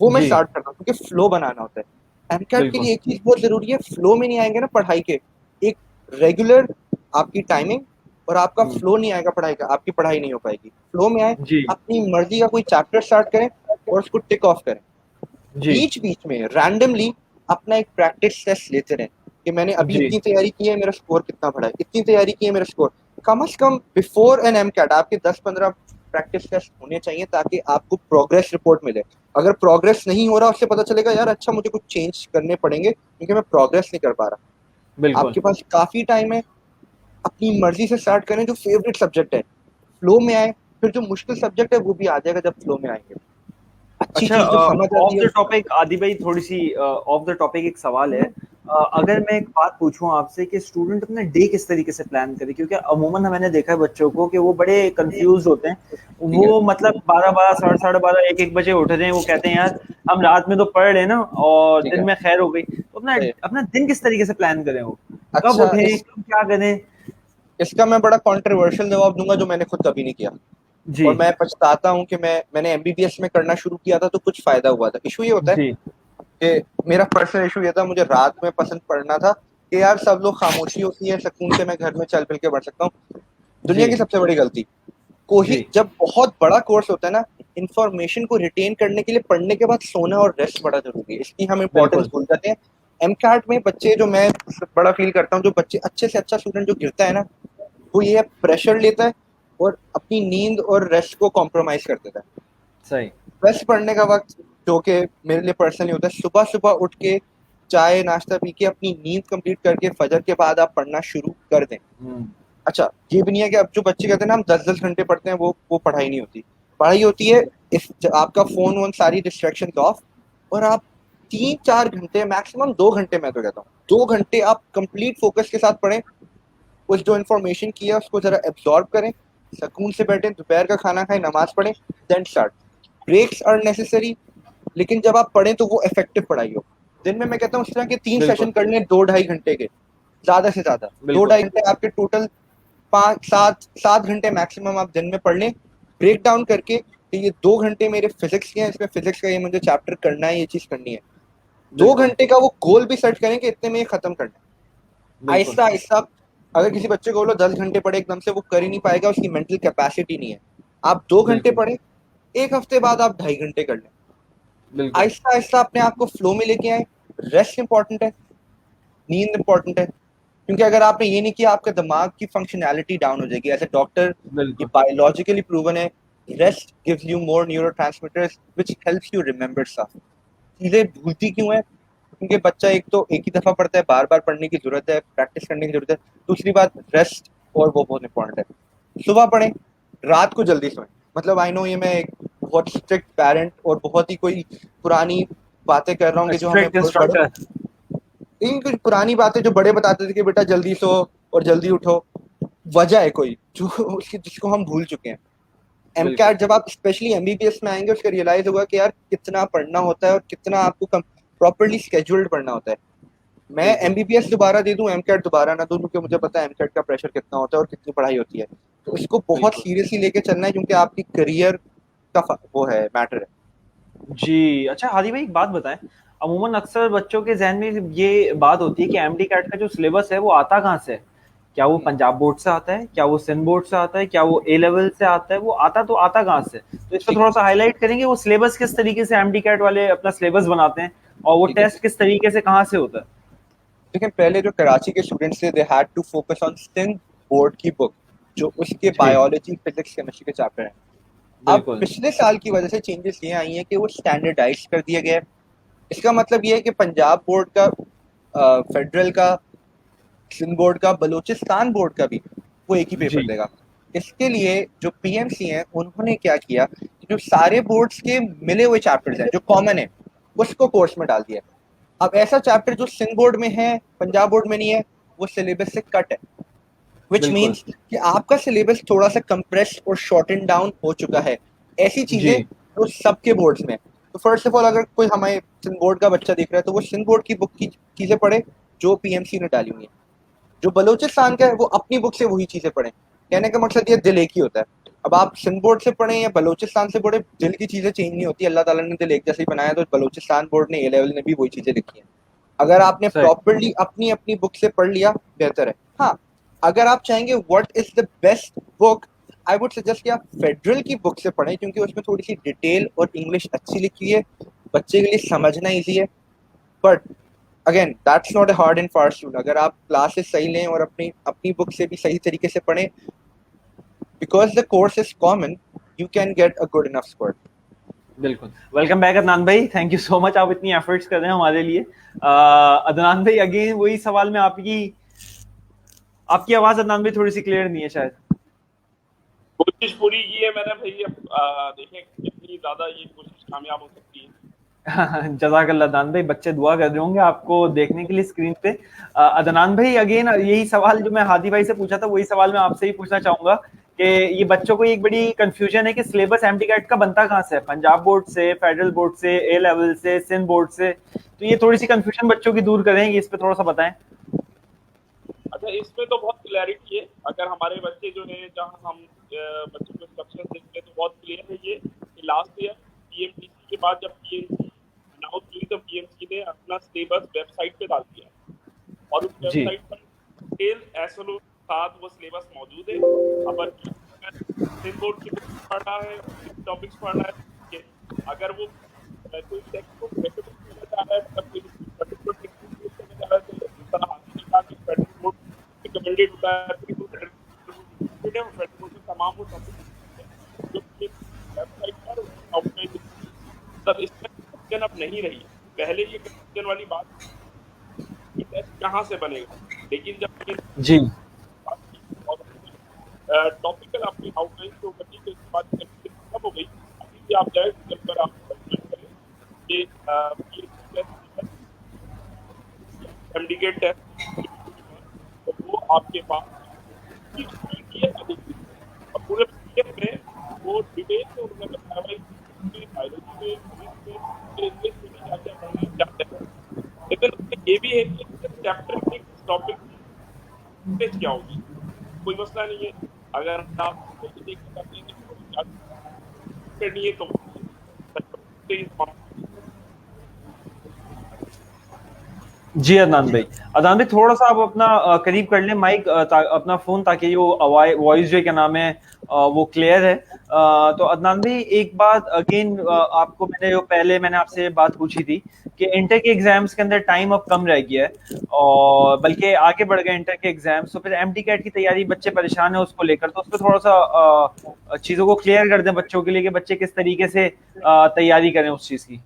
Speaker 3: वो मैं
Speaker 2: जी
Speaker 3: स्टार्ट करता हूँ, क्योंकि फ्लो बनाना होता है। एमकैट के
Speaker 2: बिल्कुल
Speaker 3: लिए एक चीज बहुत जरूरी है, फ्लो में नहीं आएंगे ना पढ़ाई के, एक रेगुलर आपकी टाइमिंग, और आपका फ्लो नहीं आएगा पढ़ाई का, आपकी पढ़ाई नहीं हो पाएगी। फ्लो में आए,
Speaker 2: जी
Speaker 3: अपनी मर्जी का कोई चैप्टर स्टार्ट करें और उसको टिक ऑफ करें।
Speaker 2: जी
Speaker 3: बीच बीच में रैंडमली अपना एक प्रैक्टिस टेस्ट लेते रहें कि मैंने अभी
Speaker 2: जी
Speaker 3: इतनी तैयारी की है, मेरा स्कोर कितना बढ़ा है, इतनी तैयारी की है, मेरा स्कोर। कम से कम बिफोर एन एम कैट आपके 10-15 प्रैक्टिस टेस्ट होने चाहिए, ताकि आपको प्रोग्रेस रिपोर्ट मिले। अगर प्रोग्रेस नहीं हो रहा, उससे पता चलेगा यार अच्छा मुझे कुछ चेंज करने पड़ेंगे, क्योंकि मैं प्रोग्रेस नहीं कर पा रहा।
Speaker 2: बिल्कुल
Speaker 3: आपके पास काफी टाइम है, अपनी मर्जी से स्टार्ट करें, जो फेवरेट सब्जेक्ट है फ्लो में आए, फिर जो मुश्किल सब्जेक्ट है वो भी आ जाएगा जब फ्लो में आएंगे। अच्छी
Speaker 2: अच्छा
Speaker 3: चीज जो समझ
Speaker 2: ऑफ
Speaker 3: आती है।
Speaker 2: द टॉपिक आदि भाई, थोड़ी सी ऑफ द टॉपिक एक सवाल है। अगर मैं एक बात पूछूं आपसे कि स्टूडेंट अपना डे किस तरीके से प्लान करे, क्योंकि अमूमन मैंने देखा है बच्चों को कि वो बड़े कंफ्यूज होते हैं।
Speaker 3: ठीक है,
Speaker 2: वो मतलब 12 12 साढ़े 12 1 1 बजे उठ रहे हैं, वो कहते हैं यार हम रात में तो पढ़ रहे ना और
Speaker 3: ठीक
Speaker 2: दिन
Speaker 3: है,
Speaker 2: में खैर हो गई, तो अपना
Speaker 3: सही है।
Speaker 2: अपना दिन किस तरीके से प्लान करें, वो कब
Speaker 3: अच्छा,
Speaker 2: उठें,
Speaker 3: इस
Speaker 2: कब क्या करें।
Speaker 3: इसका मैं बड़ा कंट्रोवर्शियल जवाब दूंगा, जो मैंने खुद कभी नहीं किया,
Speaker 2: जी
Speaker 3: और मैं पछताता हूँ कि मैंने एमबीबीएस में करना शुरू किया था तो कुछ फायदा हुआ था। इशू ये होता है
Speaker 2: जी
Speaker 3: कि मेरा पर्सनल इशू ये था, मुझे रात में पसंद पढ़ना था कि यार सब लोग, खामोशी होती है, सुकून से मैं घर में चल फिर के पढ़ सकता हूँ। दुनिया
Speaker 2: जी
Speaker 3: की सबसे बड़ी गलती, कोई
Speaker 2: जी
Speaker 3: जब बहुत बड़ा कोर्स होता है ना, इंफॉर्मेशन को रिटेन करने के लिए पढ़ने के बाद सोना और रेस्ट बड़ा जरूरी है, इसकी हम इंपॉर्टेंस
Speaker 2: बिल्कुल
Speaker 3: भूल जाते हैं। एमकैट में बच्चे, जो मैं बड़ा फील करता हूँ, जो बच्चे अच्छे से अच्छा स्टूडेंट जो गिरता है ना, वो ये प्रेशर लेता है और अपनी नींद और रेस्ट को कॉम्प्रोमाइज कर देता है।
Speaker 2: सही
Speaker 3: बेस्ट पढ़ने का वक्त, जो कि मेरे लिए पर्सनली होता है, सुबह सुबह उठ के चाय नाश्ता पी के अपनी नींद कंप्लीट करके फजर के बाद आप पढ़ना शुरू कर दें।
Speaker 2: हम्म
Speaker 3: अच्छा, ये भी नहीं है कि अब जो बच्चे कहते हैं ना हम 10-10 घंटे पढ़ते हैं, वो पढ़ाई नहीं होती। पढ़ाई होती है इस आपका फोन वोन सारी डिस्ट्रैक्शन ऑफ, और आप 3-4 घंटे, मैक्सिमम 2 घंटे, मैं तो कहता हूँ 2 घंटे आप कंप्लीट फोकस के साथ पढ़ें। उस जो इन्फॉर्मेशन की है उसको जरा एब्जॉर्ब करें, सुकून से बैठें, दोपहर का खाना खाएं, नमाज पढ़ें, then start. Breaks are necessary, लेकिन जब आप पढ़ें तो वो इफेक्टिव पढ़ाई हो। दिन में मैं कहता हूँ इस तरह के 3 सेशन
Speaker 2: बिल्कुल
Speaker 3: कर लें 2-2.5 घंटे के, ज्यादा से ज्यादा दो
Speaker 2: बिल्कुल
Speaker 3: ढाई घंटे आपके टोटल, 5-7 घंटे मैक्सिमम आप दिन में पढ़ लें, ब्रेक डाउन करके कि ये 2 घंटे मेरे फिजिक्स के हैं, इसमें फिजिक्स का ये मुझे चैप्टर करना है, ये चीज करनी है। दो
Speaker 2: बिल्कुल
Speaker 3: घंटे का वो गोल भी सेट करें कि इतने में ये खत्म करना है।
Speaker 2: बिल्कुल
Speaker 3: आहिस्ता आहिस्ता, अगर किसी बच्चे को बोलो 10 घंटे पढ़े एकदम से, वो कर ही नहीं पाएगा, उसकी मेंटल कैपेसिटी नहीं है। आप 2 घंटे
Speaker 2: बिल्कुल
Speaker 3: पढ़े, एक हफ्ते बाद आप 2.5 घंटे कर लें।
Speaker 2: बिल्कुल
Speaker 3: आहिस्ता आहिस्ता अपने आप को फ्लो में लेके आए। रेस्ट इंपॉर्टेंट है, नींद इंपॉर्टेंट है, क्योंकि अगर आपने ये नहीं किया, आपके दिमाग की फंक्शनैलिटी डाउन हो जाएगी। एज ए डॉक्टर, ये
Speaker 2: बिल्कुल
Speaker 3: बायोलॉजिकली प्रूवन है, rest gives you more neurotransmitters which helps you remember stuff. चीजें भूलती क्यों है? क्योंकि बच्चा एक तो एक ही दफा पढ़ता है, बार बार पढ़ने की जरूरत है, प्रैक्टिस करने की जरूरत है। दूसरी बात रेस्ट, और वो बहुत इंपॉर्टेंट है। सुबह पढ़ें, रात को जल्दी सोएं। मतलब आई नो ये मैं एक बहुत स्ट्रिक्ट पेरेंट और बहुत ही कोई पुरानी बातें कर रहा हूँ कि जो हमें
Speaker 2: स्ट्रिक्ट
Speaker 3: बड़े,
Speaker 2: इंस्ट्रक्टर
Speaker 3: इन कुछ पुरानी बातें जो बड़े बताते थे कि बेटा जल्दी सो और जल्दी उठो, वजह है कोई जो उसकी जिसको हम भूल चुके हैं।
Speaker 2: बिल्कुल
Speaker 3: एमकैट जब आप स्पेशली एमबीबीएस में आएंगे, उसका रियलाइज होगा कि यार कितना पढ़ना होता है और कितना आपको प्रॉपरली स्केड्यूल्ड पढ़ना होता है। मैं
Speaker 2: बिल्कुल
Speaker 3: एमबीबीएस दोबारा दे दूं, एमकैट दोबारा ना दूं, क्योंकि मुझे पता है एमकैट का प्रेशर कितना होता है और कितनी पढ़ाई होती है। तो इसको बहुत
Speaker 2: बिल्कुल
Speaker 3: सीरियसली लेके चलना है, क्योंकि आपकी करियर का वो है, मैटर है।
Speaker 2: जी। अच्छा हादी भाई एक बात बताएं, अमूमन अक्सर बच्चों के जहन में ये बात होती है कि एमडी कैट का जो सिलेबस है वो आता कहाँ से है, क्या वो पंजाब बोर्ड से आता है, क्या वो सिंध बोर्ड से आता है, क्या वो ए लेवल से आता है, वो आता तो आता कहाँ से? तो इस पर थोड़ा सा हाईलाइट करेंगे वो सिलेबस किस तरीके से एमडी कैट वाले अपना सिलेबस बनाते हैं और वो
Speaker 3: ठीक है।
Speaker 2: टेस्ट किस तरीके से कहाँ से होता है।
Speaker 3: लेकिन पहले जो कराची के स्टूडेंट्स थे, they had to focus on Sindh board की बुक, जो उसके
Speaker 2: जी
Speaker 3: बायोलॉजी, फिजिक्स, केमिस्ट्री के चैप्टर हैं। अब
Speaker 2: बिल्कुल।
Speaker 3: पिछले साल की वजह से चेंजेस ये आई हैं कि वो स्टैंडर्डाइज कर दिया गया है। इसका मतलब ये है कि पंजाब बोर्ड का, फेडरल का, सिंध बोर्ड का, बलूचिस्तान बोर्ड का भी वो एक ही पेपर
Speaker 2: जी
Speaker 3: देगा। इसके लिए जो पीएमसी हैं उन्होंने क्या किया कि जो सारे बोर्ड्स के मिले हुए चैप्टर्स हैं जो कॉमन है, उसको कोर्स में डाल दिया है। अब ऐसा चैप्टर जो सिंध बोर्ड में है, पंजाब बोर्ड में नहीं है, वो सिलेबस से कट है, विच
Speaker 2: बिल्कुल।
Speaker 3: मीन्स कि आपका सिलेबस थोड़ा सा कंप्रेस और शॉर्टन डाउन हो चुका है। ऐसी चीजें
Speaker 2: जी
Speaker 3: जो सबके बोर्ड्स में। तो फर्स्ट ऑफ ऑल, अगर कोई हमारे सिंध बोर्ड का बच्चा देख रहा है तो वो सिंध बोर्ड की बुक की चीजें पढ़े जो पीएमसी ने डाली हुई है। जो बलूचिस्तान का है वो अपनी बुक से वही चीजें पढ़े। कहने का मकसद ये दिल एक ही होता है। अब आप सिंध बोर्ड से पढ़े या बलूचिस्तान से पढ़े, दिल की चीजें चेंज नहीं होती। अल्लाह ताला ने दिल एक जैसे ही बनाया, तो बलूचिस्तान बोर्ड ने, ए लेवल ने भी वही चीजें लिखी हैं। अगर आपने
Speaker 2: सही।
Speaker 3: प्रॉपरली अपनी अपनी बुक से पढ़ लिया, बेहतर है। हाँ, अगर आप चाहेंगे what is the best book, I would suggest कि आप फेडरल की बुक से पढ़ें, क्योंकि उसमें थोड़ी सी डिटेल और इंग्लिश अच्छी लिखी है, बच्चे के लिए समझना ईजी है। But again, that's not a hard and fast rule. अगर आप क्लासेस सही लें और अपनी अपनी बुक से भी सही तरीके से पढ़ें, because the course is common, you can get a good enough score.
Speaker 2: बिल्कुल। वेलकम बैक अदनान भाई, थैंक यू सो मच, आप इतनी एफर्ट्स कर रहे हैं हमारे लिए। अदनान भाई अगेन वही सवाल में आपकी आपकी आवाज अदनान भाई थोड़ी सी क्लियर नहीं है शायद।
Speaker 4: कोशिश पूरी की है मैंने भाई। अब देखें कितनी ज्यादा ये कोशिश कामयाब हो सकती है।
Speaker 2: जज़ाकल्लाह अदनान भाई, बच्चे दुआ कर रहे होंगे आपको देखने के लिए स्क्रीन पे। अदनान भाई अगेन यही सवाल जो मैं हादी भाई से पूछा था, वही सवाल मैं आपसे ही पूछना चाहूंगा कि ये बच्चों को एक बड़ी कंफ्यूजन है कि सिलेबस एमटी कैट का बनता कहाँ से है, पंजाब बोर्ड से, फेडरल बोर्ड से, ए लेवल से, सिंध बोर्ड से। तो ये थोड़ी सी कंफ्यूजन बच्चों की दूर करेंगे, इस पे थोड़ा सा बताएं।
Speaker 4: अच्छा, इसमें तो बहुत क्लैरिटी है। अगर हमारे बच्चे जो है, जहाँ हम बच्चों को इंस्ट्रक्शन देते हैं, तो बहुत क्लियर है ये कि लास्ट ईयर पीएमटीसी के बाद जब पीएमसी अनाउंस हुई, तो पीएमसी ने अपना सिलेबस वेबसाइट पे डाल दिया और उस
Speaker 2: जी
Speaker 4: वेबसाइट पर डिटेल एसएलओ के साथ वो सिलेबस मौजूद है। अब सिंध बोर्ड की बुक पढ़ना है, टॉपिक्स पढ़ना है, अगर वो कोई टेक्स्ट बुक रेकमेंड करना चाह रहा है, मतलब कोई पर्टिकुलर टेक्स्ट बुक यूज करना चाह रहा है, तो जिस तरह हाथी ने कहा कि फेडरल बोर्ड रिकमेंडेड होता है, तो फेडरल बोर्ड में तमाम वो टॉपिक जो कि वेबसाइट पर आउटलाइन, तब इसमें क्वेश्चन अब नहीं रही। पहले ये क्वेश्चन वाली बात कि टेस्ट कहाँ से बनेगा, लेकिन जब ये
Speaker 2: जी
Speaker 4: टॉपिकल अपनी आउटलाइन जो बची, तो इसके बाद खत्म हो गई। अभी भी आप जाए गूगल पर, आप सर्च करें ये एमडी के टेस्ट, तो वो आपके पास पीडीएफ दिखेगी और पूरे पीडीएफ में वो डिटेल में उन्होंने बताया भाई बायोलॉजी में, फिजिक्स में, इंग्लिश में क्या क्या पढ़ना है, क्या क्या। लेकिन उसमें ये भी है कि चैप्टर के टॉपिक पे क्या होगी, कोई मसला नहीं है। अगर आप देखना चाहते हैं कि करनी है तो
Speaker 2: जी अदनान भाई, अदनान भाई थोड़ा सा आप अपना करीब कर लें माइक, अपना फोन, ताकि वो वॉइस जो क्या नाम है वो क्लियर है। तो अदनान भाई एक बात अगेन, आपको मैंने जो पहले मैंने आपसे बात पूछी थी कि इंटर के एग्जाम्स के अंदर टाइम अब कम रह गया है और बल्कि आगे बढ़ गए इंटर के एग्जाम्स, तो फिर एमटी कैट की तैयारी बच्चे परेशान है उसको लेकर, तो उस पर थोड़ा सा चीजों को क्लियर कर दें बच्चों के लिए कि बच्चे किस तरीके से तैयारी करें उस चीज की।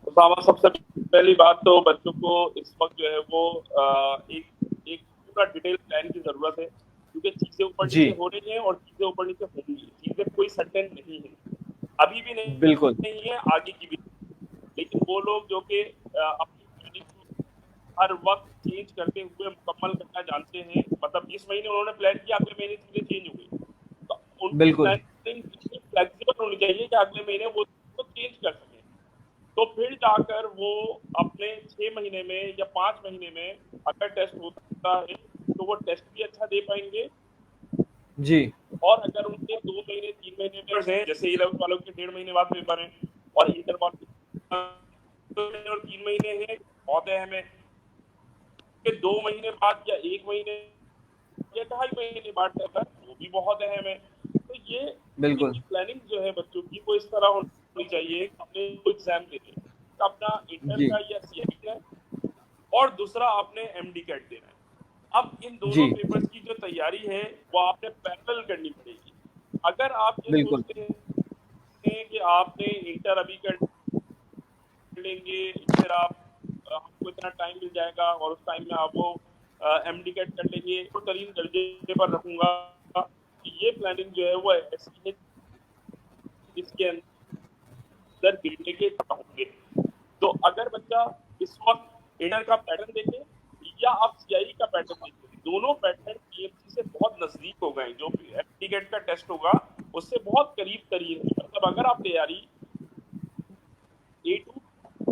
Speaker 4: उसामा, सबसे पहली बात तो बच्चों को इस वक्त जो है वो एक एक पूरा डिटेल प्लान की जरूरत है, क्योंकि चीजें ऊपर
Speaker 2: जी
Speaker 4: नीचे हो रही हैं और चीजें ऊपर नीचे होंगी। चीजें कोई सर्टेन नहीं है, अभी भी नहीं,
Speaker 2: बिल्कुल
Speaker 4: नहीं है, आगे की भी। लेकिन वो लोग जो कि अपनी प्लानिंग को हर वक्त चेंज करते हुए मुकम्मल करना जानते हैं, मतलब इस महीने उन्होंने प्लान किया, अगले महीने चीजें चेंज हो गई, तो उनकी
Speaker 2: बिल्कुल
Speaker 4: प्लानिंग इतनी फ्लेक्सिबल होनी चाहिए कि अगले महीने वो चेंज कर सकें। तो फिर जाकर वो अपने 6 महीने में या 5 महीने में अगर टेस्ट होता है तो वो टेस्ट भी अच्छा दे पाएंगे।
Speaker 2: जी
Speaker 4: और अगर उनके 2 महीने 3 महीने पेपर्स हैं, जैसे 11 वालों के 1.5 महीने बाद पेपर हैं और इंटर वालों और 3 महीने हैं, बहुत अहम है के 2 महीने बाद या 1 महीने या 2.5 महीने बाद करना, वो भी बहुत अहम है। तो ये
Speaker 2: बिल्कुल
Speaker 4: इनकी प्लानिंग जो है बच्चों की, वो इस तरह होनी चाहिए कि आपने एग्जाम देने हैं, तो अपना इंटर
Speaker 2: जी
Speaker 4: का या सीआईटी का है, और दूसरा आपने एमडी कैट देना है। अब इन
Speaker 2: जी
Speaker 4: दोनों पेपर्स की जो तैयारी है वो आपने पैरेलल करनी पड़ेगी। अगर आप ये
Speaker 2: बिल्कुल
Speaker 4: सोचते हैं कि आपने इंटर अभी कर लेंगे, फिर आप आपको इतना टाइम मिल जाएगा और उस टाइम में आप वो एमडी कैट कर लेंगे तो तरीन दर्जे पर रखूंगा, ये प्लानिंग जो है वो ऐसी है जिसके अंदर गिरने के होंगे। तो अगर बच्चा इस वक्त इंटर का पैटर्न देखे या आप सीआई का पैटर्न देखे, दोनों पैटर्न पीएमसी से बहुत नजदीक हो गए। जो एमडी कैट का टेस्ट होगा उससे बहुत करीब करीब है। मतलब अगर आप तैयारी A2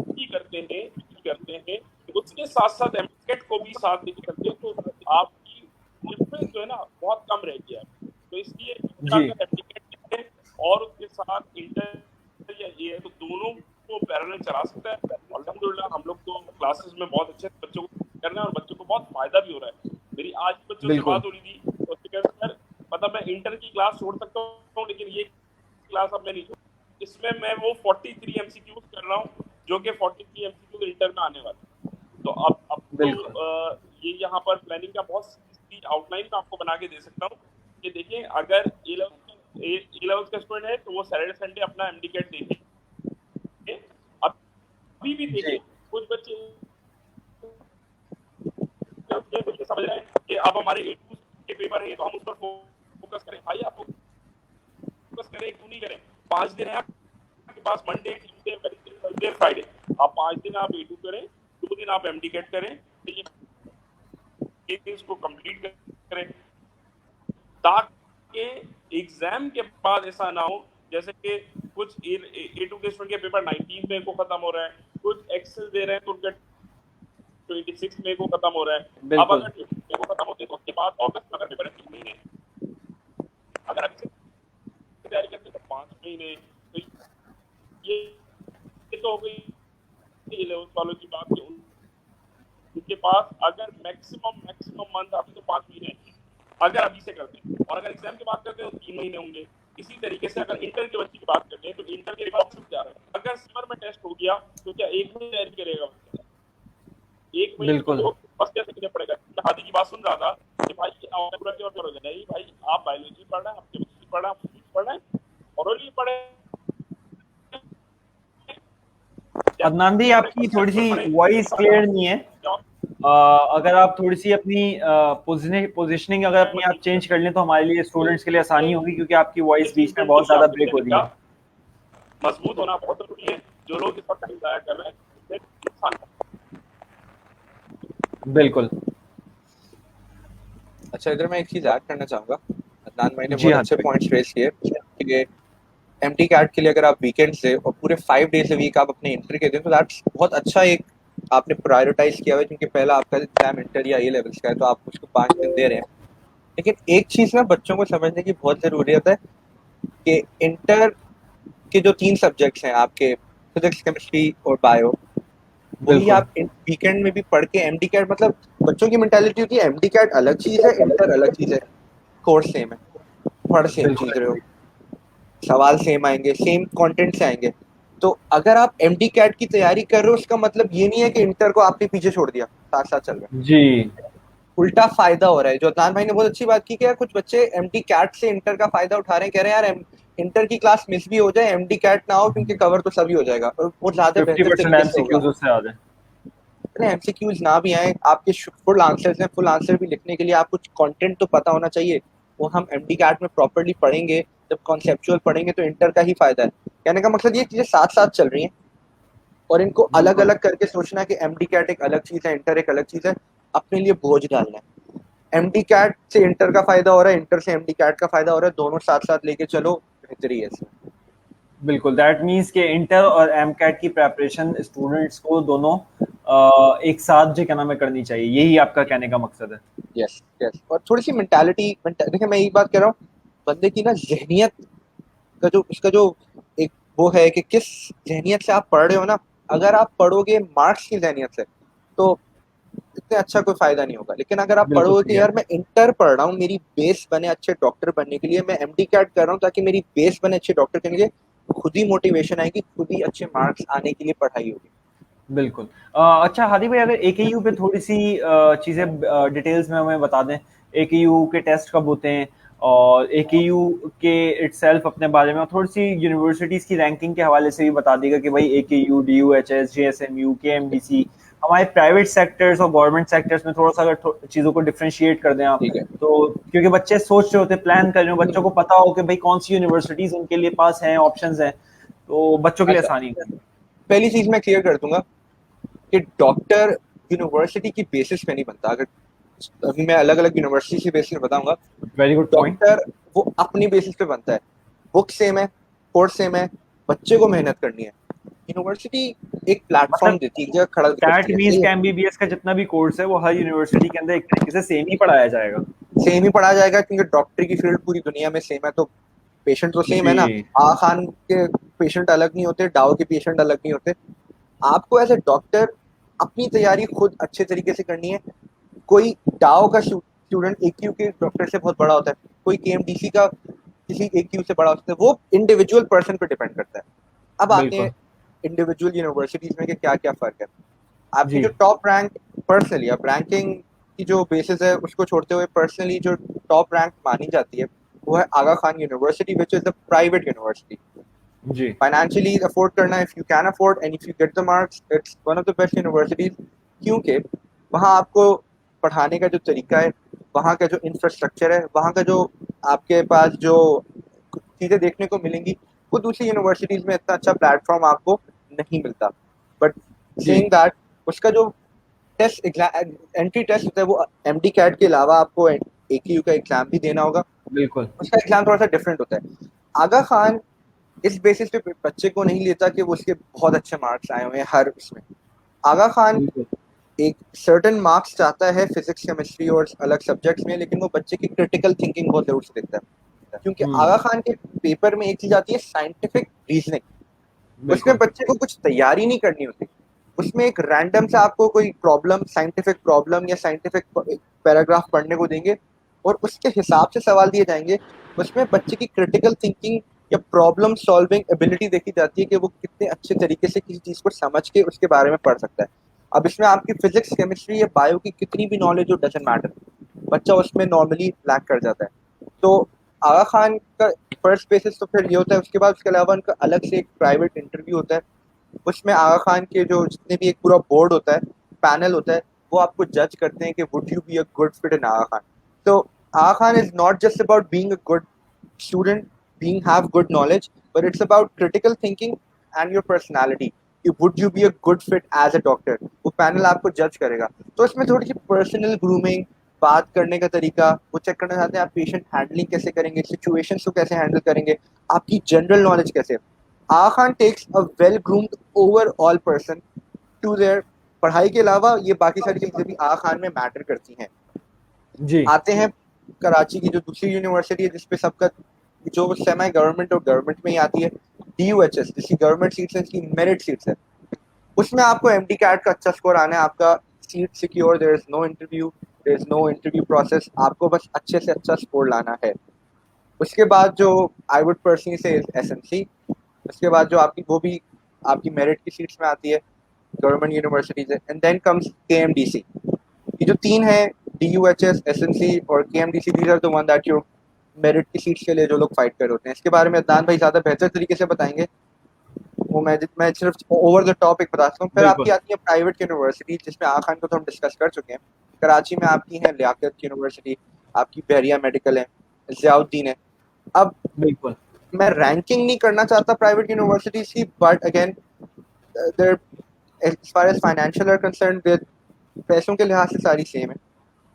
Speaker 4: की करते हैं उसके साथ साथ एमकेट को भी साथ लेके करते हैं, तो आपकी डिफरेंस जो है ना बहुत कम रह गया है। तो इसलिए
Speaker 2: जी
Speaker 4: अगर एमकेट है और उसके साथ इंटर या ये है तो दोनों को पैरेलल चला सकता है। और अल्हम्दुलिल्लाह हम लोग तो क्लासेस में बहुत अच्छे बच्चों को कर रहे हैं और बच्चों को बहुत फायदा भी हो रहा है। मेरी आज बच्चों से
Speaker 2: बिल्कुल
Speaker 4: बात हो रही थी, तो उससे कह रहे सर मतलब मैं इंटर की क्लास छोड़ सकता हूँ लेकिन ये क्लास अब मैं नहीं छोड़, इसमें मैं वो 43 एमसीक्यूज कर रहा हूँ जो कि 43 एमसीक्यूज इंटर में आने वाले। तो अब
Speaker 2: बिल्कुल
Speaker 4: तो ये यहाँ पर प्लानिंग का बहुत सीधी आउटलाइन मैं आपको बना के दे सकता हूँ कि देखिए अगर A11 का स्टूडेंट है तो वो सैटरडे संडे अपना एमडी कैट देखे। अभी भी
Speaker 2: जी
Speaker 4: देखिए कुछ बच्चे समझ रहे हैं कि अब हमारे A2 के पेपर है तो हम उस पर फोकस करें। भाई आप फोकस करें, क्यों नहीं करें? 5 दिन है आपके पास, Monday Tuesday Wednesday Thursday Friday, आप 5 दिन आप A2 करें, 2 दिन आप एमडी कैट करें, इसको कंप्लीट करें ताकि एग्जाम के बाद ऐसा ना हो जैसे कि कुछ A2 के स्टूडेंट के पेपर 19 मई को खत्म हो रहा है, कुछ एक्सेल दे रहे हैं तो उनका 26 मई को खत्म हो रहा है। अब
Speaker 2: बिल्कुल
Speaker 4: अगर 26 मई को खत्म होते तो उसके बाद अगस्त में अगर पेपर 3 महीने, अगर अभी से तैयारी करते तो 5 महीने, तो ये तो हो गई ये लेवल वालों की बात कि उनके पास अगर मैक्सिमम मंथ अभी तो 5 महीने अगर अभी से करते हैं, और अगर एग्जाम की बात करते हैं तो 3 महीने होंगे। इसी तरीके से अगर इंटर के बच्चे की बात करते हैं तो इंटर के ऑप्शन क्या है, अगर समर में टेस्ट हो गया तो क्या 1 महीने तैयारी करेगा बच्चा? 1 महीने
Speaker 2: बिल्कुल
Speaker 4: तो फर्स्ट ईयर सेकंड ईयर पढ़ेगा। मैं हादी की बात सुन रहा था कि भाई आप पूरा क्यों करोगे? नहीं भाई, आप बायोलॉजी पढ़ रहे हैं, आप केमिस्ट्री पढ़ रहे हैं, आप फिजिक्स पढ़ रहे हैं, ओरली पढ़े,
Speaker 2: अदनान भाई आपकी थोड़ी सी वॉइस क्लियर नहीं है। अगर आप थोड़ी सी अपनी पोजिशनिंग अगर अपनी आप चेंज कर लें तो हमारे लिए स्टूडेंट्स के लिए आसानी होगी, क्योंकि आपकी वॉइस बीच में बहुत ज्यादा ब्रेक हो रही है।
Speaker 4: मजबूत होना बहुत जरूरी है। जो लोग इस पर टाइम जाया कर रहे हैं नुकसान।
Speaker 2: बिल्कुल
Speaker 3: अच्छा, इधर मैं एक चीज ऐड करना चाहूंगा। अदनान भाई ने
Speaker 2: जी
Speaker 3: बहुत
Speaker 2: हाँ
Speaker 3: अच्छे पॉइंट्स रेज किए कि एमडी कैट के लिए अगर आप वीकेंड से और पूरे 5 डेज अ वीक आप अपने इंटर के दें तो दैट्स बहुत अच्छा एक आपने प्रायोरिटाइज किया हुआ है, क्योंकि पहला आपका एग्जाम इंटर या ए लेवल्स का है तो आप उसको 5 दिन दे रहे हैं। लेकिन एक चीज ना बच्चों को समझने की बहुत जरूरियत है कि इंटर के जो 3 सब्जेक्ट्स हैं आपके फिजिक्स केमिस्ट्री और बायो, वही
Speaker 2: बिल्कुल
Speaker 3: आप वीकेंड में भी पढ़ के एमडी कैट, मतलब बच्चों की मेंटालिटी होती है एमडी कैट अलग चीज है, इंटर अलग चीज है, कोर्स सेम है, पढ़ सेम
Speaker 2: बिल्कुल
Speaker 3: चीज रहे हो, सवाल सेम आएंगे, सेम कंटेंट से आएंगे। तो अगर आप एमडी कैट की तैयारी कर रहे हो उसका मतलब ये नहीं है कि इंटर को आपने पीछे छोड़ दिया, साथ साथ चल रहा है,
Speaker 2: जी
Speaker 3: उल्टा फायदा हो रहा है। जो अदनान भाई ने बहुत अच्छी बात की कि यार कुछ बच्चे एमडी कैट से इंटर का फायदा उठा रहे हैं, कह रहे हैं यार इंटर की क्लास मिस भी हो जाए एमडी कैट ना हो क्योंकि कवर तो सभी हो जाएगा और वो ज्यादा बेहतर
Speaker 2: 50%
Speaker 3: तरीके से होगा।
Speaker 2: एमसीक्यूज उससे आ जाए।
Speaker 3: एमसीक्यूज ना भी आए, आपके फुल आंसर्स हैं, फुल आंसर भी लिखने के लिए आप कुछ कंटेंट तो पता होना चाहिए, वो हम एमडी कैट में प्रॉपर्ली पढ़ेंगे, जब कॉन्सेप्चुअल पढ़ेंगे तो इंटर का ही फायदा है। कहने का मतलब ये चीजें साथ साथ चल रही हैं और इनको अलग अलग करके सोचना कि एमडी कैट एक अलग चीज है, इंटर एक अलग चीज है, अपने लिए बोझ डालना है। एमडी कैट से इंटर का फायदा हो रहा है, इंटर से एमडी कैट का फायदा हो रहा है, दोनों साथ साथ लेके चलो, बेहतरी है इसमें।
Speaker 2: बिल्कुल, दैट मीन्स के इंटर और एमकैट की प्रेपरेशन स्टूडेंट्स को दोनों एक साथ जो क्या नाम है करनी चाहिए, यही आपका कहने का मकसद है।
Speaker 3: यस यस, और थोड़ी सी मेंटालिटी, देखिए मैं यही बात कर रहा हूँ, बंदे की ना जहनियत का जो उसका जो एक वो है कि किस जहनियत से आप पढ़ रहे हो ना, अगर आप पढ़ोगे मार्क्स की जहनियत से तो इतने अच्छा कोई फायदा नहीं होगा। लेकिन अगर आप
Speaker 2: बिल्कुल
Speaker 3: पढ़ोगे
Speaker 2: सही
Speaker 3: कि
Speaker 2: है।
Speaker 3: यार मैं इंटर पढ़ रहा हूँ, मेरी बेस बने अच्छे डॉक्टर बनने के लिए, मैं एमडी कैट कर रहा हूँ ताकि मेरी बेस बने अच्छे डॉक्टर के लिए, खुद ही मोटिवेशन आएगी, खुद ही अच्छे मार्क्स आने के लिए पढ़ाई होगी।
Speaker 2: बिल्कुल। अच्छा हादी भाई, अगर एकेयू पे थोड़ी सी चीजें डिटेल्स में हमें बता दें। एकेयू के टेस्ट कब होते हैं, और एकेयू के इटसेल्फ अपने बारे में, और थोड़ी सी यूनिवर्सिटीज की रैंकिंग के हवाले से भी बता देगा कि भाई एकेयू, डीयूएचएस, जेएसएमयू, केएमडीसी, हमारे प्राइवेट सेक्टर्स और गवर्नमेंट सेक्टर्स में थोड़ा सा अगर चीजों को डिफरेंशिएट कर दें आप,
Speaker 3: ठीक है।
Speaker 2: तो क्योंकि बच्चे सोच रहे होते हैं, प्लान कर रहे हो, बच्चों को पता हो कि भाई कौन सी यूनिवर्सिटीज उनके लिए पास हैं, ऑप्शंस हैं, तो बच्चों के लिए
Speaker 3: अच्छा,
Speaker 2: आसानी होगी।
Speaker 3: पहली चीज मैं क्लियर कर दूंगा कि डॉक्टर यूनिवर्सिटी की बेसिस पे नहीं बनता। अगर अभी मैं अलग अलग यूनिवर्सिटी की बेसिस पे बताऊंगा,
Speaker 2: वेरी गुड पॉइंट।
Speaker 3: डॉक्टर वो अपनी बेसिस पे बनता है। बुक सेम है, कोर्स सेम है, बच्चे को मेहनत करनी है। यूनिवर्सिटी एक प्लेटफॉर्म
Speaker 2: मतलब
Speaker 3: देती है, एक जगह खड़ा
Speaker 2: दैट
Speaker 3: करती है,
Speaker 2: मीन्स
Speaker 3: सही
Speaker 2: कि
Speaker 3: है।
Speaker 2: एमबीबीएस का जितना भी कोर्स है वो हर यूनिवर्सिटी के अंदर एक तरीके से सेम ही पढ़ाया जाएगा।
Speaker 3: सेम ही पढ़ा जाएगा क्योंकि डॉक्टरी की फील्ड पूरी दुनिया में सेम है, तो पेशेंट तो सेम है ना।
Speaker 2: जी।
Speaker 3: आ खान के पेशेंट अलग नहीं होते, डाउ के पेशेंट अलग नहीं होते। आपको एज ए डॉक्टर अपनी तैयारी खुद अच्छे तरीके से करनी है। कोई डाउ का स्टूडेंट एक्यू के डॉक्टर से बहुत बड़ा होता है, कोई केएमडीसी का किसी एक्यू से बड़ा होता है, वो इंडिविजुअल पर्सन पे डिपेंड करता है। अब आते हैं
Speaker 2: बिल्कुल।
Speaker 3: इंडिविजुअल यूनिवर्सिटीज में कि क्या क्या फर्क है। आपकी
Speaker 2: जी।
Speaker 3: जो टॉप रैंक पर्सनली, अब रैंकिंग की जो बेसिस है उसको छोड़ते हुए पर्सनली जो टॉप रैंक मानी जाती है वो है Aga Khan university, which is the private university.
Speaker 2: जी।
Speaker 3: फाइनेंशियली अफोर्ड करना, if you can afford and if you get the marks, it's one of the best universities. क्योंकि वहाँ आपको पढ़ाने का जो तरीका है, वहाँ का जो इंफ्रास्ट्रक्चर है, वहाँ का जो आपके पास जो चीज़ें देखने को मिलेंगी, वो दूसरी यूनिवर्सिटीज़ में इतना अच्छा प्लेटफॉर्म आपको नहीं मिलता। But
Speaker 2: ji.
Speaker 3: सेइंग दैट, उसका जो टेस्ट एग्जाम एंट्री टेस्ट होता है वो एमडी कैट के अलावा आपको एकेयू का एग्जाम भी देना होगा।
Speaker 2: बिल्कुल।
Speaker 3: उसका एग्जाम थोड़ा सा डिफरेंट होता है। आगा खान इस बेसिस पे बच्चे को नहीं लेता कि वो उसके बहुत अच्छे मार्क्स आए हुए हैं हर उसमें। आगा खान
Speaker 2: बिल्कुल।
Speaker 3: एक सर्टेन मार्क्स चाहता है फिजिक्स, केमिस्ट्री और अलग सब्जेक्ट्स में, लेकिन वो बच्चे की क्रिटिकल थिंकिंग बहुत जरूर से देखता है। क्योंकि आगा
Speaker 2: हम्म।
Speaker 3: खान के पेपर में एक चीज आती है, साइंटिफिक रीजनिंग। उसमें
Speaker 2: बिल्कुल।
Speaker 3: बच्चे को कुछ तैयारी नहीं करनी होती। उसमें एक रैंडम से आपको कोई प्रॉब्लम, साइंटिफिक प्रॉब्लम या साइंटिफिक पैराग्राफ पढ़ने को देंगे और उसके हिसाब से सवाल दिए जाएंगे। उसमें बच्चे की क्रिटिकल थिंकिंग या प्रॉब्लम सॉल्विंग एबिलिटी देखी जाती है कि वो कितने अच्छे तरीके से किसी चीज को समझ के उसके बारे में पढ़ सकता है। अब इसमें आपकी फिजिक्स, केमिस्ट्री या बायो की कितनी भी नॉलेज हो, डजंट मैटर, बच्चा उसमें नॉर्मली लैक कर जाता है। तो आगा खान का फर्स्ट बेसिस तो फिर ये होता है। उसके बाद उसके अलावा उनका अलग से एक प्राइवेट इंटरव्यू होता है। उसमें आगा खान के जो जितने भी एक पूरा बोर्ड होता है, पैनल होता है, वो आपको जज करते हैं कि would you be a good fit in Aga Khan. तो Aga Khan is not just about being a good student, being have good knowledge, but it's about critical thinking and your personality. Would you be a good fit as a doctor? वो panel आपको जज करेगा। तो इसमें थोड़ी सी personal grooming, बात करने का तरीका वो चेक करना चाहते हैं। आप पेशेंट हैंडलिंग कैसे करेंगे, सिचुएशंस को कैसे हैंडल करेंगे, आपकी जनरल नॉलेज कैसे। Aga Khan takes a well groomed overall person to there. पढ़ाई के अलावा ये बाकी सारी चीजें भी आगा खान में मैटर करती हैं।
Speaker 2: जी।
Speaker 3: आते हैं कराची की जो दूसरी यूनिवर्सिटी है जिसपे सबका जो सेमी गवर्नमेंट और गवर्नमेंट में ही आती है, डीयूएचएस, जिसकी गवर्नमेंट सीट्स है, इसकी मेरिट सीट्स है। उसमें आपको एमडी कैट का अच्छा स्कोर आना है, आपका seat secure, there is no interview, there is no interview process, आपको बस अच्छे से अच्छा स्कोर लाना है। उसके बाद जो आई वुड पर्सनली से एसएमसी, उसके बाद जो आपकी वो भी आपकी मेरिट की सीट्स में आती है, गवर्नमेंट यूनिवर्सिटीज है। And then comes KMDC. ये जो तीन है, डीयूएचएस, एसएमसी और KMDC, these are the one that you merit की सीट्स के लिए जो लोग फाइट कर रहे होते हैं। इसके बारे में अदनान भाई ज़्यादा बेहतर तरीके से बताएंगे। वो मैं सिर्फ ओवर द टॉपिक बता सकता हूँ। फिर आपकी
Speaker 2: बिल्कुल।
Speaker 3: आती है प्राइवेट यूनिवर्सिटी, जिसमें आगा खान को तो हम डिस्कस कर चुके हैं। कराची में आपकी है लियाकत यूनिवर्सिटी, आपकी बहरिया मेडिकल है, ज़ियाउद्दीन है। अब
Speaker 2: बिल्कुल।
Speaker 3: मैं रैंकिंग नहीं करना चाहता प्राइवेट यूनिवर्सिटीज की, but again there as far as financial are concern, पैसों के लिहाज से सारी सेम है।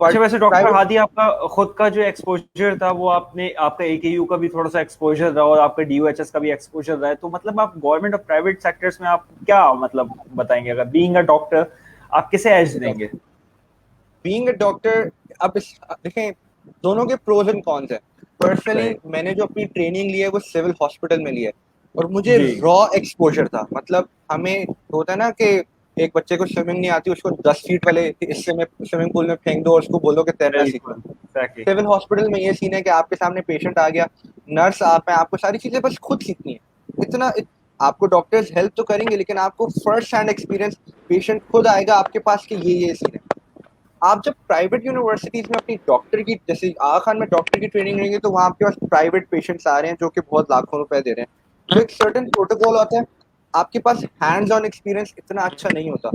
Speaker 2: अच्छा,
Speaker 3: बट
Speaker 2: वैसे डॉक्टर
Speaker 3: प्राइवेट,
Speaker 2: हादी, आपका खुद का जो एक्सपोजर था वो आपने, आपका एकेयू का भी थोड़ा सा एक्सपोजर रहा और आपका डीयूएचएस का भी एक्सपोजर रहा है, तो मतलब आप गवर्नमेंट और प्राइवेट सेक्टर्स में आप क्या मतलब बताएंगे, अगर बीइंग अ डॉक्टर आप किसे एज देंगे?
Speaker 3: बीइंग अ डॉक्टर, अब देखें दोनों के प्रोज एंड कॉन्स हैं। पर्सनली
Speaker 2: सही।
Speaker 3: मैंने जो अपनी ट्रेनिंग ली है वो सिविल हॉस्पिटल में ली है, और मुझे
Speaker 2: जी।
Speaker 3: रॉ एक्सपोजर था। मतलब हमें होता है ना कि एक बच्चे को स्विमिंग नहीं आती, उसको 10 फीट वाले हिस्से में स्विमिंग पूल में फेंक दो और उसको बोलो कि तैरना सीखो।
Speaker 2: एग्जैक्टली।
Speaker 3: सिविल हॉस्पिटल में ये सीन है कि आपके सामने पेशेंट आ गया, नर्स आप है, आपको सारी चीजें बस खुद सीखनी है। आपको डॉक्टर्स हेल्प तो करेंगे, लेकिन आपको फर्स्ट हैंड एक्सपीरियंस पेशेंट खुद आएगा आपके पास कि ये सीन है। आप जब प्राइवेट यूनिवर्सिटीज में अपनी डॉक्टर की, जैसे आगा खान में डॉक्टर की ट्रेनिंग लेंगे, तो वहाँ आपके पास प्राइवेट पेशेंट्स आ रहे हैं जो कि बहुत लाखों रुपए दे रहे हैं, तो एक सर्टेन प्रोटोकॉल होता है। आपके पास हैंड्स ऑन एक्सपीरियंस इतना अच्छा नहीं होता।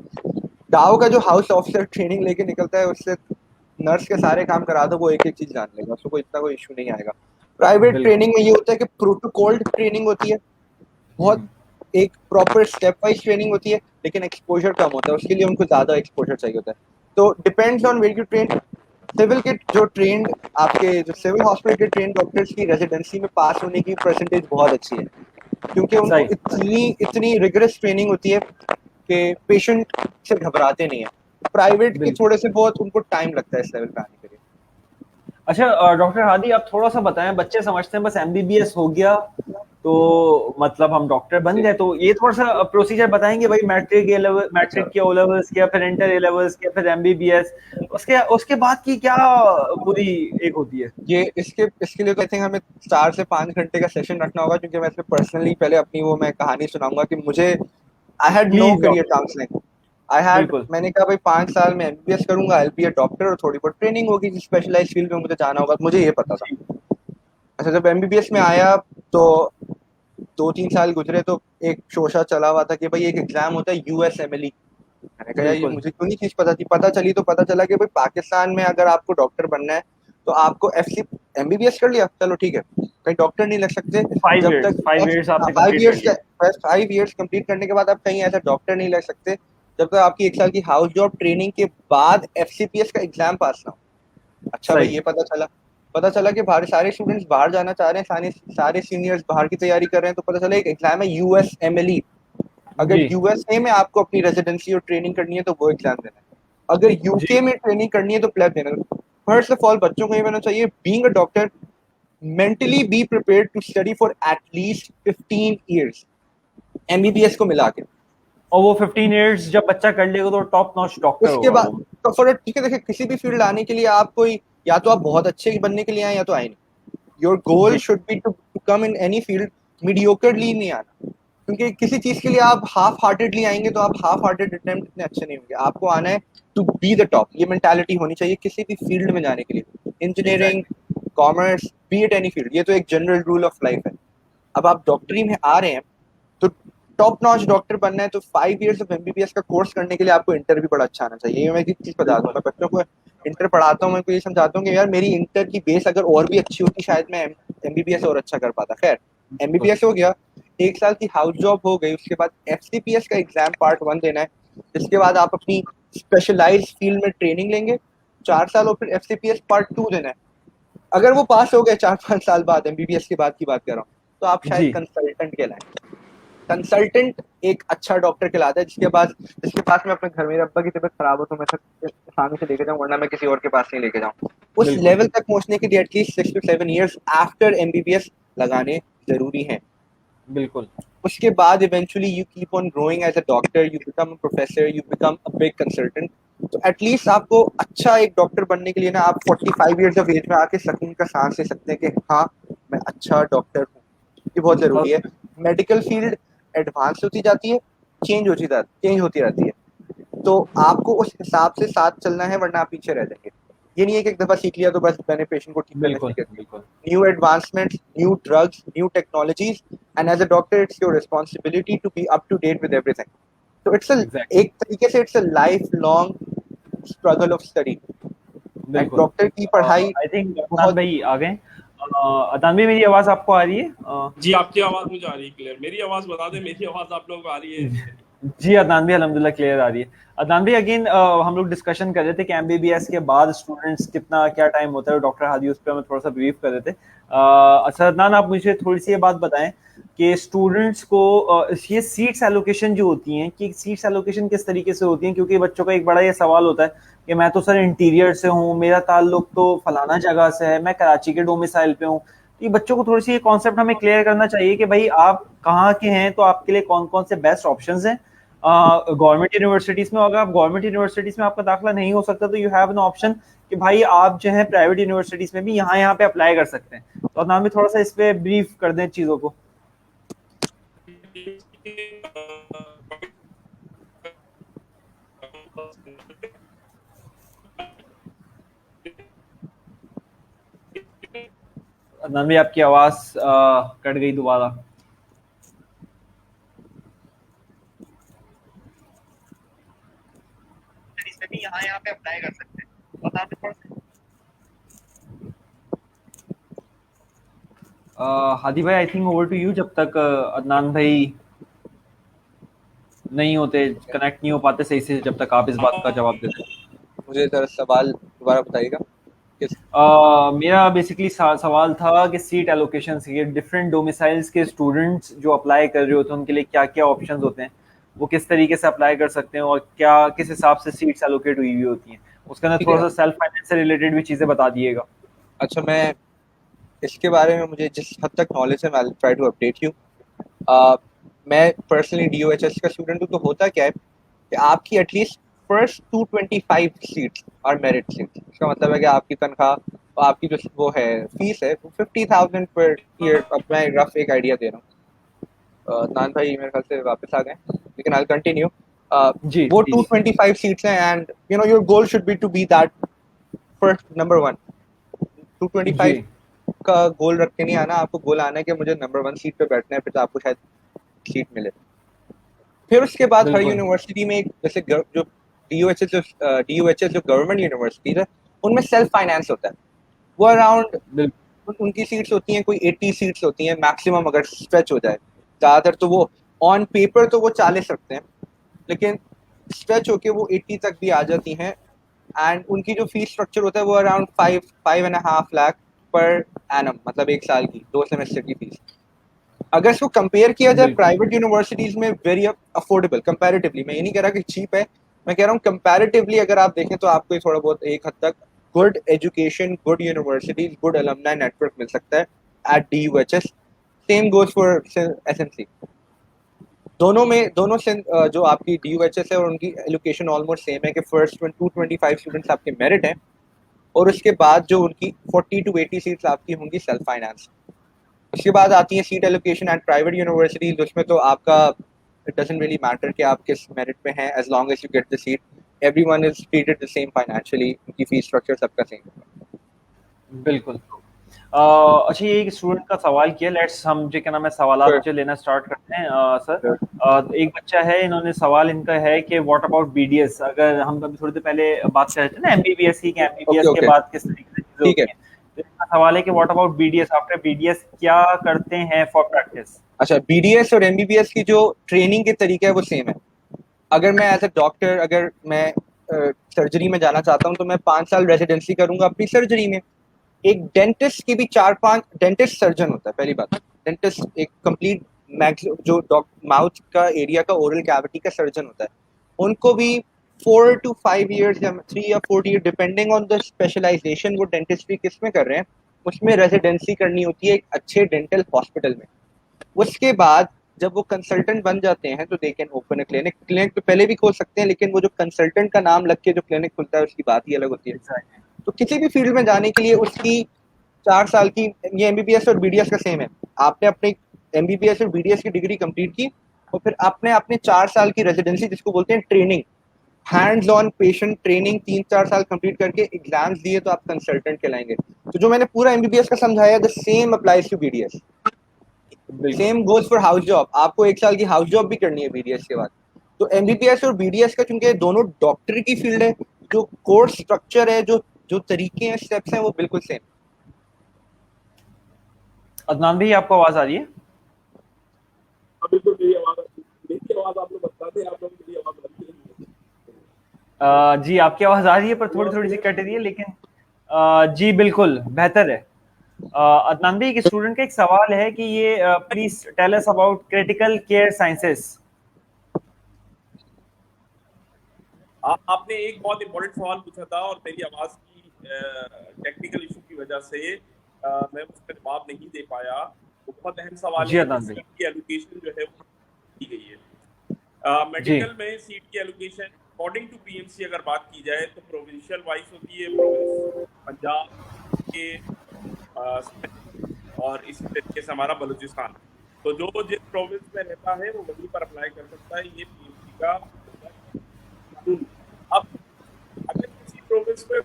Speaker 3: डाओ का जो हाउस ऑफिसर ट्रेनिंग लेके निकलता है, उससे नर्स के सारे काम करा दो, वो एक एक चीज जान लेगा, उसको इतना कोई इशू नहीं आएगा। प्राइवेट ट्रेनिंग में ये होता है कि प्रोटोकॉल ट्रेनिंग होती है, बहुत एक प्रॉपर स्टेप वाइज ट्रेनिंग होती है, लेकिन एक्सपोजर कम होता है, उसके लिए उनको ज्यादा एक्सपोजर चाहिए होता है। तो depends on where you train. Civil के जो ट्रेंड, आपके जो सिविल हॉस्पिटल के ट्रेन डॉक्टर्स की रेजिडेंसी में पास होने की परसेंटेज बहुत अच्छी है, क्योंकि उनको इतनी रिगरस ट्रेनिंग होती है कि पेशेंट से घबराते नहीं है। प्राइवेट के थोड़े से बहुत उनको टाइम लगता है इस लेवल पे आने के लिए।
Speaker 2: अच्छा डॉक्टर हादी, आप थोड़ा सा बताएं, बच्चे समझते हैं बस एमबीबीएस हो गया तो मतलब हम डॉक्टर बन गए, तो ये थोड़ा सा प्रोसीजर बताएंगे भाई, मैट्रिक ए लेवल, मैट्रिक के ओ लेवल्स किया, फिर इंटर ए लेवल्स किया, फिर एमबीबीएस, उसके बाद की क्या पूरी एक होती है
Speaker 3: ये इसके लिए तो आई थिंक हमें 4 से 5 घंटे का सेशन रखना होगा, क्योंकि मैं इसमें पर्सनली पहले अपनी वो मैं कहानी सुनाऊंगा कि मुझे I had no career counselling. मैंने कहा भाई 5 साल में एमबीबीएस करूंगा, I will be a doctor, और थोड़ी बहुत ट्रेनिंग होगी, जिस स्पेशलाइज्ड फील्ड में मुझे जाना होगा, मुझे ये पता था। अच्छा, जब एमबीबीएस में आया तो 2-3 साल गुजरे, तो एक शोशा चला हुआ था कि भाई एक एग्जाम होता है यूएसएमएलई। मैंने कहा ये मुझे क्यों नहीं चीज पता थी। पता चला कि भाई पाकिस्तान में अगर आपको डॉक्टर बनना है तो आपको एफसी एमबीबीएस कर लिया, चलो ठीक है, कहीं डॉक्टर नहीं लग सकते
Speaker 2: 5
Speaker 3: जब
Speaker 2: इयर्स आपने
Speaker 3: 5 इयर्स कंप्लीट करने के बाद आप कहीं ऐसा डॉक्टर नहीं लग सकते जब तक आपकी 1 साल की हाउस जॉब ट्रेनिंग के बाद एफसीपीएस का एग्जाम पास ना हो। अच्छा भाई, ये पता चला कि बाहर सारे स्टूडेंट्स बाहर जाना चाह रहे हैं, सारे सीनियर्स बाहर की तैयारी कर रहे हैं, तो पता चला एक एग्जाम है यूएसएमएलई। अगर यूएसए में आपको अपनी रेजिडेंसी और ट्रेनिंग करनी है तो वो एग्जाम देना है। अगर यूके में ट्रेनिंग करनी है तो प्लेब देना है। फर्स्ट ऑफ ऑल बच्चों को ये होना चाहिए, being a doctor mentally be prepared to study for at least 15 years MBBS को मिला के।
Speaker 2: और वो 15 इयर्स जब बच्चा कर लेगा तो टॉप नॉच डॉक्टर
Speaker 3: उसके
Speaker 2: होगा
Speaker 3: बाद तो फॉर ठीक है, देखिए किसी भी फील्ड आने के लिए आप कोई, या तो आप बहुत अच्छे बनने के लिए आए या तो आए नहीं। Your goal should be to come in any field mediocrely नहीं आना, क्योंकि किसी चीज के लिए आप हाफ हार्टेडली आएंगे तो आप हाफ हार्टेड अटेम्प्ट इतने अच्छे नहीं होंगे। आपको आना है टू बी द टॉप, ये मेंटालिटी होनी चाहिए किसी भी फील्ड में जाने के लिए, engineering, commerce, be at any field, ये तो एक जनरल रूल ऑफ लाइफ है। अब आप डॉक्टरी में आ रहे हैं तो टॉप नॉच डॉक्टर बनना है तो 5 इयर्स ऑफ एमबीबीएस का कोर्स करने के लिए आपको इंटर भी बड़ा अच्छा आना चाहिए। ये मैं एक चीज बता दूं, मैं बच्चों को इंटर पढ़ाता हूँ, मैं उनको ये समझाता हूँ कि यार मेरी इंटर की बेस अगर और भी अच्छी होती शायद मैं एमबीबीएस और अच्छा कर पाता। खैर, एमबीबीएस हो गया, 1 साल की हाउस जॉब हो गई, उसके बाद एफसीपीएस का एग्जाम पार्ट 1 देना है, जिसके बाद आप अपनी स्पेशलाइज्ड फील्ड में ट्रेनिंग लेंगे 4 साल, और फिर एफसीपीएस पार्ट 2 देना है। अगर वो पास हो गए 4-5 साल बाद, एमबीबीएस के बाद की बात कर रहा हूँ, तो आप शायद कंसल्टेंट कहलाएं। कंसल्टेंट एक अच्छा डॉक्टर कहलाता है जिसके पास मैं अपने घर, मेरे अब्बा की तबीयत खराब हो तो मैं सामने से लेके जाऊँ, वरना मैं किसी और के पास नहीं लेके जाऊँ। उस लेवल तक पहुंचने के लिए at least 6 to 7 years after MBBS लगाने जरूरी हैं।
Speaker 2: बिल्कुल।
Speaker 3: उसके बाद eventually you keep on growing as a doctor, you become a professor, you become a big consultant. तो एटलीस्ट आपको अच्छा एक डॉक्टर बनने के लिए ना, आप 45 इयर्स ऑफ एज में आके सुकून का सांस ले सकते हैं कि हाँ मैं अच्छा डॉक्टर हूँ। ये बहुत जरूरी है। मेडिकल फील्ड एडवांस होती जाती है, चेंज होती रहती है, तो आपको उस हिसाब से साथ चलना है, वरना आप पीछे रह जाएंगे। ये नहीं है कि एक दफा सीख लिया तो बस मैंने पेशेंट को ठीक करना सीख। New advancements, new drugs, new technologies, and as a doctor it's your responsibility to be up to date with everything. तो एक तरीके से it's a life long struggle of study. Doctor की पढ़ाई
Speaker 2: आई थिंक अदनान भाई आ गए। अदनान भाई, मेरी आवाज आपको आ रही है?
Speaker 4: जी, आपकी आवाज मुझे आ रही है क्लियर। मेरी आवाज बता दें, मेरी आवाज आप लोगों को आ रही है?
Speaker 2: जी अदनान भाई अल्हम्दुलिल्लाह क्लियर आ रही है। अदनान भाई अगेन हम लोग डिस्कशन कर रहे थे कि एमबीबीएस के बाद स्टूडेंट्स कितना क्या टाइम होता है, डॉक्टर हादी उस पर हमें थोड़ा सा ब्रीफ कर रहे थे। अच्छा अदनान, आप मुझे थोड़ी सी ये बात बताएं कि स्टूडेंट्स को ये सीट्स एलोकेशन जो होती हैं, कि सीट्स एलोकेशन किस तरीके से होती हैं, क्योंकि बच्चों का एक बड़ा ये सवाल होता है कि मैं तो सर इंटीरियर से हूँ, मेरा ताल्लुक तो फलाना जगह से है, मैं कराची के डोमिसाइल पे हूँ। ये बच्चों को थोड़ी सी ये कॉन्सेप्ट हमें क्लियर करना चाहिए कि भाई आप कहाँ के हैं, तो आपके लिए कौन कौन से बेस्ट ऑप्शंस हैं, गवर्नमेंट यूनिवर्सिटीज में अगर आप गवर्नमेंट यूनिवर्सिटीज में आपका दाखिला नहीं हो सकता तो यू हैव एन ऑप्शन कि भाई आप जो है प्राइवेट यूनिवर्सिटीज में भी यहाँ पे अप्लाई कर सकते हैं। तो अदनान भी थोड़ा सा इस पे ब्रीफ कर दें चीजों को। अदनान भी आपकी आवाज कट गई दोबारा। यहाँ पे अप्लाई कर सकते हैं। हादी भाई I think over to you, जब तक अदनान भाई नहीं होते, कनेक्ट नहीं हो पाते सही से, जब तक आप इस बात का जवाब देते।
Speaker 3: मुझे जरा सवाल दोबारा बताइएगा।
Speaker 2: मेरा बेसिकली सवाल था कि सीट एलोकेशन से डिफरेंट डोमिसाइल्स के स्टूडेंट्स जो अप्लाई कर रहे होते हैं उनके लिए क्या क्या ऑप्शंस होते हैं, वो किस तरीके से अप्लाई कर सकते हैं और क्या किस हिसाब से सीट्स एलोकेट हुई हुई होती हैं, उसके अंदर थोड़ा सा सेल्फ फाइनेंस से रिलेटेड भी चीजें बता दिएगा।
Speaker 3: अच्छा, मैं इसके बारे में मुझे जिस हद तक नॉलेज है, मैं ट्राई टू अपडेट यू। मैं पर्सनली DOHS का स्टूडेंट हूँ, तो होता क्या है कि आपकी एटलीस्ट फर्स्ट 225 सीट्स और मेरिट सीट्स। इसका मतलब है कि आपकी तनख्वाह, आपकी जो वो है फीस है, वो 50,000 पर ईयर। अब मैं रफ एक आइडिया दे रहा हूँ। नान भाई मेरे ख्याल से वापस आ गए, लेकिन आई कंटिन्यू।
Speaker 2: जी,
Speaker 3: वो
Speaker 2: जी।
Speaker 3: 225 सीट्स हैं, and you know your goal should be to be that first number 1। 225
Speaker 2: जी,
Speaker 3: का गोल रख के नहीं आना, आपको गोल आना है कि मुझे नंबर 1 सीट पे बैठना है, फिर तो आपको शायद सीट मिले। फिर उसके बाद हर
Speaker 2: बिल्कुल,
Speaker 3: यूनिवर्सिटी में जैसे जो DOHS जो गवर्नमेंट यूनिवर्सिटीज है, उनमें सेल्फ फाइनेंस होता है। वो अराउंड
Speaker 2: बिल्कुल।
Speaker 3: उनकी सीट्स होती हैं, कोई 80 सीट्स होती हैं मैक्सिमम, अगर स्ट्रेच हो जाए। ज़्यादातर तो वो ऑन पेपर तो वो 40 रखते हैं, लेकिन स्ट्रेच होके वो 80 तक भी आ जाती हैं। एंड उनकी जो फीस स्ट्रक्चर होता है वो अराउंड 5.5 लाख पर एनम, मतलब एक साल की 2 सेमेस्टर की फीस। अगर इसको कंपेयर किया जाए
Speaker 2: बिल्कुल,
Speaker 3: प्राइवेट यूनिवर्सिटीज में, वेरी अफोर्डेबल कंपैरेटिवली। मैं ये नहीं कह रहा कि चीप है, मैं कह रहा हूँ कंपैरेटिवली अगर आप देखें तो आपको थोड़ा बहुत एक हद तक good education, good universities, good alumni network मिल सकता है at DUHS। Same goes for SNC। दोनों से जो आपकी DUHS है और उनकी एलोकेशन ऑलमोस्ट सेम है कि फर्स्ट 225 स्टूडेंट्स आपके मेरिट हैं, और उसके बाद जो उनकी 40 to 80 सीट्स आपकी होंगी सेल्फ फाइनेंस। उसके बाद आती है seat allocation at private universities. उसमें तो आपका इट डजंट रियली मैटर कि आप किस मेरिट पे हैं, as long as you get the seat. Everyone is treated the same financially, उनकी फीस स्ट्रक्चर सबका सेम है।
Speaker 2: बिल्कुल। अच्छा, ये एक स्टूडेंट का सवाल किया, लेट्स हम जो क्या नाम है सवालात
Speaker 3: Sure.
Speaker 2: जो लेना स्टार्ट करते हैं। Sir,
Speaker 3: Sure.
Speaker 2: एक बच्चा है, इन्होंने सवाल इनका है कि व्हाट अबाउट BDS। अगर हम अभी थोड़ी देर पहले बात कर रहे थे ना MBBS की, कि MBBS
Speaker 3: Okay,
Speaker 2: के
Speaker 3: okay.
Speaker 2: बाद किस तरीके से चीजें
Speaker 3: ठीक
Speaker 2: होती
Speaker 3: है।
Speaker 2: हैं, तो इनका सवाल है कि what about BDS, after BDS क्या करते हैं फॉर प्रैक्टिस।
Speaker 3: अच्छा, BDS और MBBS की जो ट्रेनिंग के तरीका है वो सेम है। अगर मैं एज ए डॉक्टर, अगर मैं सर्जरी में जाना चाहता हूँ, तो मैं 5 साल रेजिडेंसी करूंगा अपनी सर्जरी में। एक डेंटिस्ट की भी 4-5, डेंटिस्ट सर्जन होता है पहली बात। डेंटिस्ट एक कंप्लीट जो माउथ का एरिया का ओरल कैविटी का सर्जन होता है। उनको भी 4 to 5 years या 3 या 4 year depending on the specialisation वो डेंटिस्ट्री किस में कर रहे हैं, उसमें रेजिडेंसी करनी होती है एक अच्छे डेंटल हॉस्पिटल में। उसके बाद जब वो कंसल्टेंट बन जाते हैं तो they can open a clinic. Clinic तो पहले भी खोल सकते हैं, लेकिन वो जो कंसल्टेंट का नाम लग के जो क्लिनिक खुलता है उसकी बात ही अलग होती है। तो किसी भी फील्ड में जाने के लिए उसकी 4 साल की, ये MBBS और BDS का सेम है। आपने अपने MBBS और BDS की डिग्री कंप्लीट की, और फिर आपने अपने 4 साल की रेजिडेंसी, जिसको बोलते हैं training, hands on patient training, 3-4 साल कंप्लीट करके एग्जाम्स दिए तो आप कंसल्टेंट कहलाएंगे। तो जो मैंने पूरा MBBS का समझाया, the same applies to BDS। Same goes for house job. आपको 1 साल की हाउस जॉब भी करनी है BDS के बाद। तो MBBS और BDS का, चूंकि दोनों डॉक्टर की फील्ड है, जो कोर्स स्ट्रक्चर है, जो जो तरीके हैं, स्टेप्स हैं, वो बिल्कुल सेम।
Speaker 2: अदनान भाई, आपको आवाज आ रही है?
Speaker 4: बिल्कुल मेरी आवाज आप लोग बता दें, आप लोग मेरी आवाज बनती है।
Speaker 2: जी, आपकी आवाज आ रही है पर थोड़ी थोड़ी सी कट रही है, लेकिन जी बिल्कुल बेहतर है। अदनान भाई, एक स्टूडेंट का एक सवाल है कि ये please tell us about critical care sciences.
Speaker 4: आपने एक बहुत इंपॉर्टेंट सवाल पूछा था और मेरी आवाज की टेक्निकल इशू की वजह से मैं उसका जवाब नहीं दे पाया। वो बहुत अहम सवाल
Speaker 2: जी
Speaker 4: है
Speaker 2: अदनान
Speaker 4: कि
Speaker 2: भाई।
Speaker 4: सीट की एलोकेशन जो है वो की गई है। मेडिकल में सीट की एलोकेशन अकॉर्डिंग टू पीएमसी अगर बात की जाए तो प्रोविंशियल वाइज होती है, प्रोविंस पंजाब के और इसी तरीके से हमारा बलूचिस्तान। तो जो जिस प्रोविंस में रहता है वो वहीं पर अप्लाई कर सकता है, ये पीएमसी का कानून। अब अगर किसी प्रोविंस में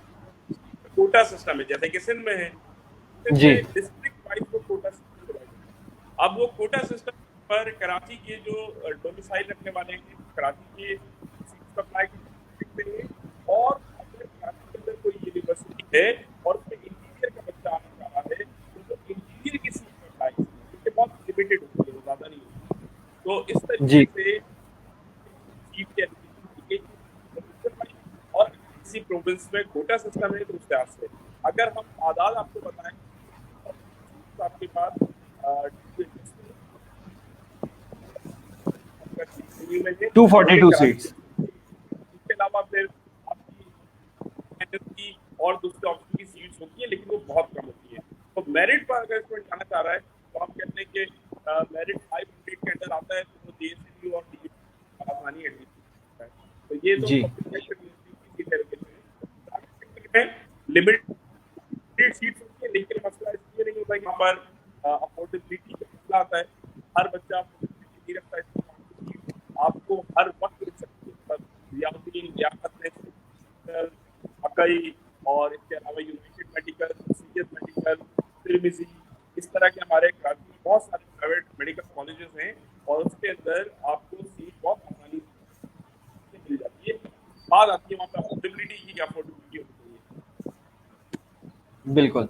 Speaker 4: कोटा सिस्टम है, जैसे कि सिंध में है,
Speaker 2: जी।
Speaker 4: डिस्ट्रिक्ट वाइज को कोटा सिस्टम है। अब वो कोटा सिस्टम पर कराची के जो डोमिसाइल रखने वाले हैं, कराची के सीट अप्लाई कर सकते हैं, और अगर कराची के अंदर कोई यूनिवर्सिटी है और उसमें इंजीनियर का बच्चा आना चाह रहा है तो वो इंजीनियर की सीट पर अप्लाई करते हैं, बहुत लिमिटेड होती है, ज़्यादा नहीं होती। तो इस तरीके से सीट के और किसी प्रोविंस में कोटा सिस्टम है तो उस लिहाज से अगर हम तादाद आपको बताएं तो आपके पास
Speaker 2: 242 सीट्स।
Speaker 4: इसके अलावा फिर आपकी और दूसरे ऑप्शन की सीट्स होती है, लेकिन वो बहुत कम होती है। तो मेरिट पर अगर स्टूडेंट जाना चाह रहा है तो हम कहते हैं कि मेरिट 500 के अंदर आता है तो वो जेएसयू और डी आसानी एडमिशन होता है। तो ये तो लिमिटेड सीट्स होती है, लेकिन मसला इसलिए नहीं होता कि वहाँ पर अफोर्डेबिलिटी का मसला आता है। हर बच्चा नहीं रखता है, आपको हर वक्त मिल सकती है, अकई और इसके अलावा United medical, CS medical, Tirmizi, इस तरह के हमारे कराची में बहुत सारे प्राइवेट मेडिकल कॉलेजेस हैं और उसके अंदर आपको सीट बहुत आसानी से मिल जाती है। बात आती है वहाँ पर अफोर्डेबिलिटी की, अफोर्डेबिलिटी होनी चाहिए।
Speaker 2: बिल्कुल।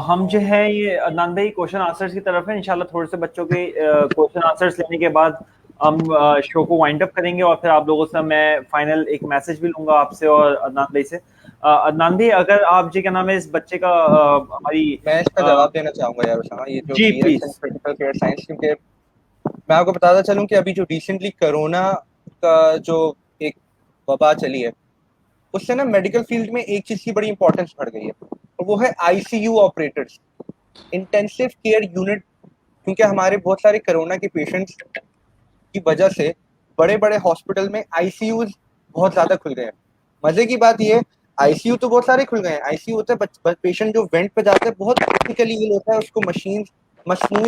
Speaker 2: हम जो है ये अदनान भाई क्वेश्चन आंसर्स की तरफ है, इंशाल्लाह थोड़े से बच्चों के क्वेश्चन आंसर्स लेने के बाद हम शो को वाइंड अप करेंगे और फिर आप लोगों से मैं फाइनल एक मैसेज भी लूंगा आपसे और अदनान भाई से। अदनान भाई, अगर आप जी क्या नाम है इस बच्चे का हमारी
Speaker 3: मैं इसका जवाब देना चाहूंगा यार उसामा, ये जो
Speaker 2: जी प्लीज।
Speaker 3: क्रिटिकल केयर साइंस, क्योंकि मैं आपको बताता चलूं कि अभी जो रिसेंटली कोरोना का जो एक वबा चली है उससे ना मेडिकल फील्ड में एक चीज की बड़ी इंपॉर्टेंस बढ़ गई है और वो है ICU operators, intensive care unit. क्योंकि हमारे बहुत सारे कोरोना के पेशेंट्स की वजह से बड़े बड़े हॉस्पिटल में आईसीयूज बहुत ज्यादा खुल गए हैं। मजे की बात ये है, आईसीयू तो बहुत सारे खुल गए हैं। आईसीयू होता है पेशेंट जो वेंट पे जाता है, बहुत क्रिटिकली इल होता है, उसको मशीन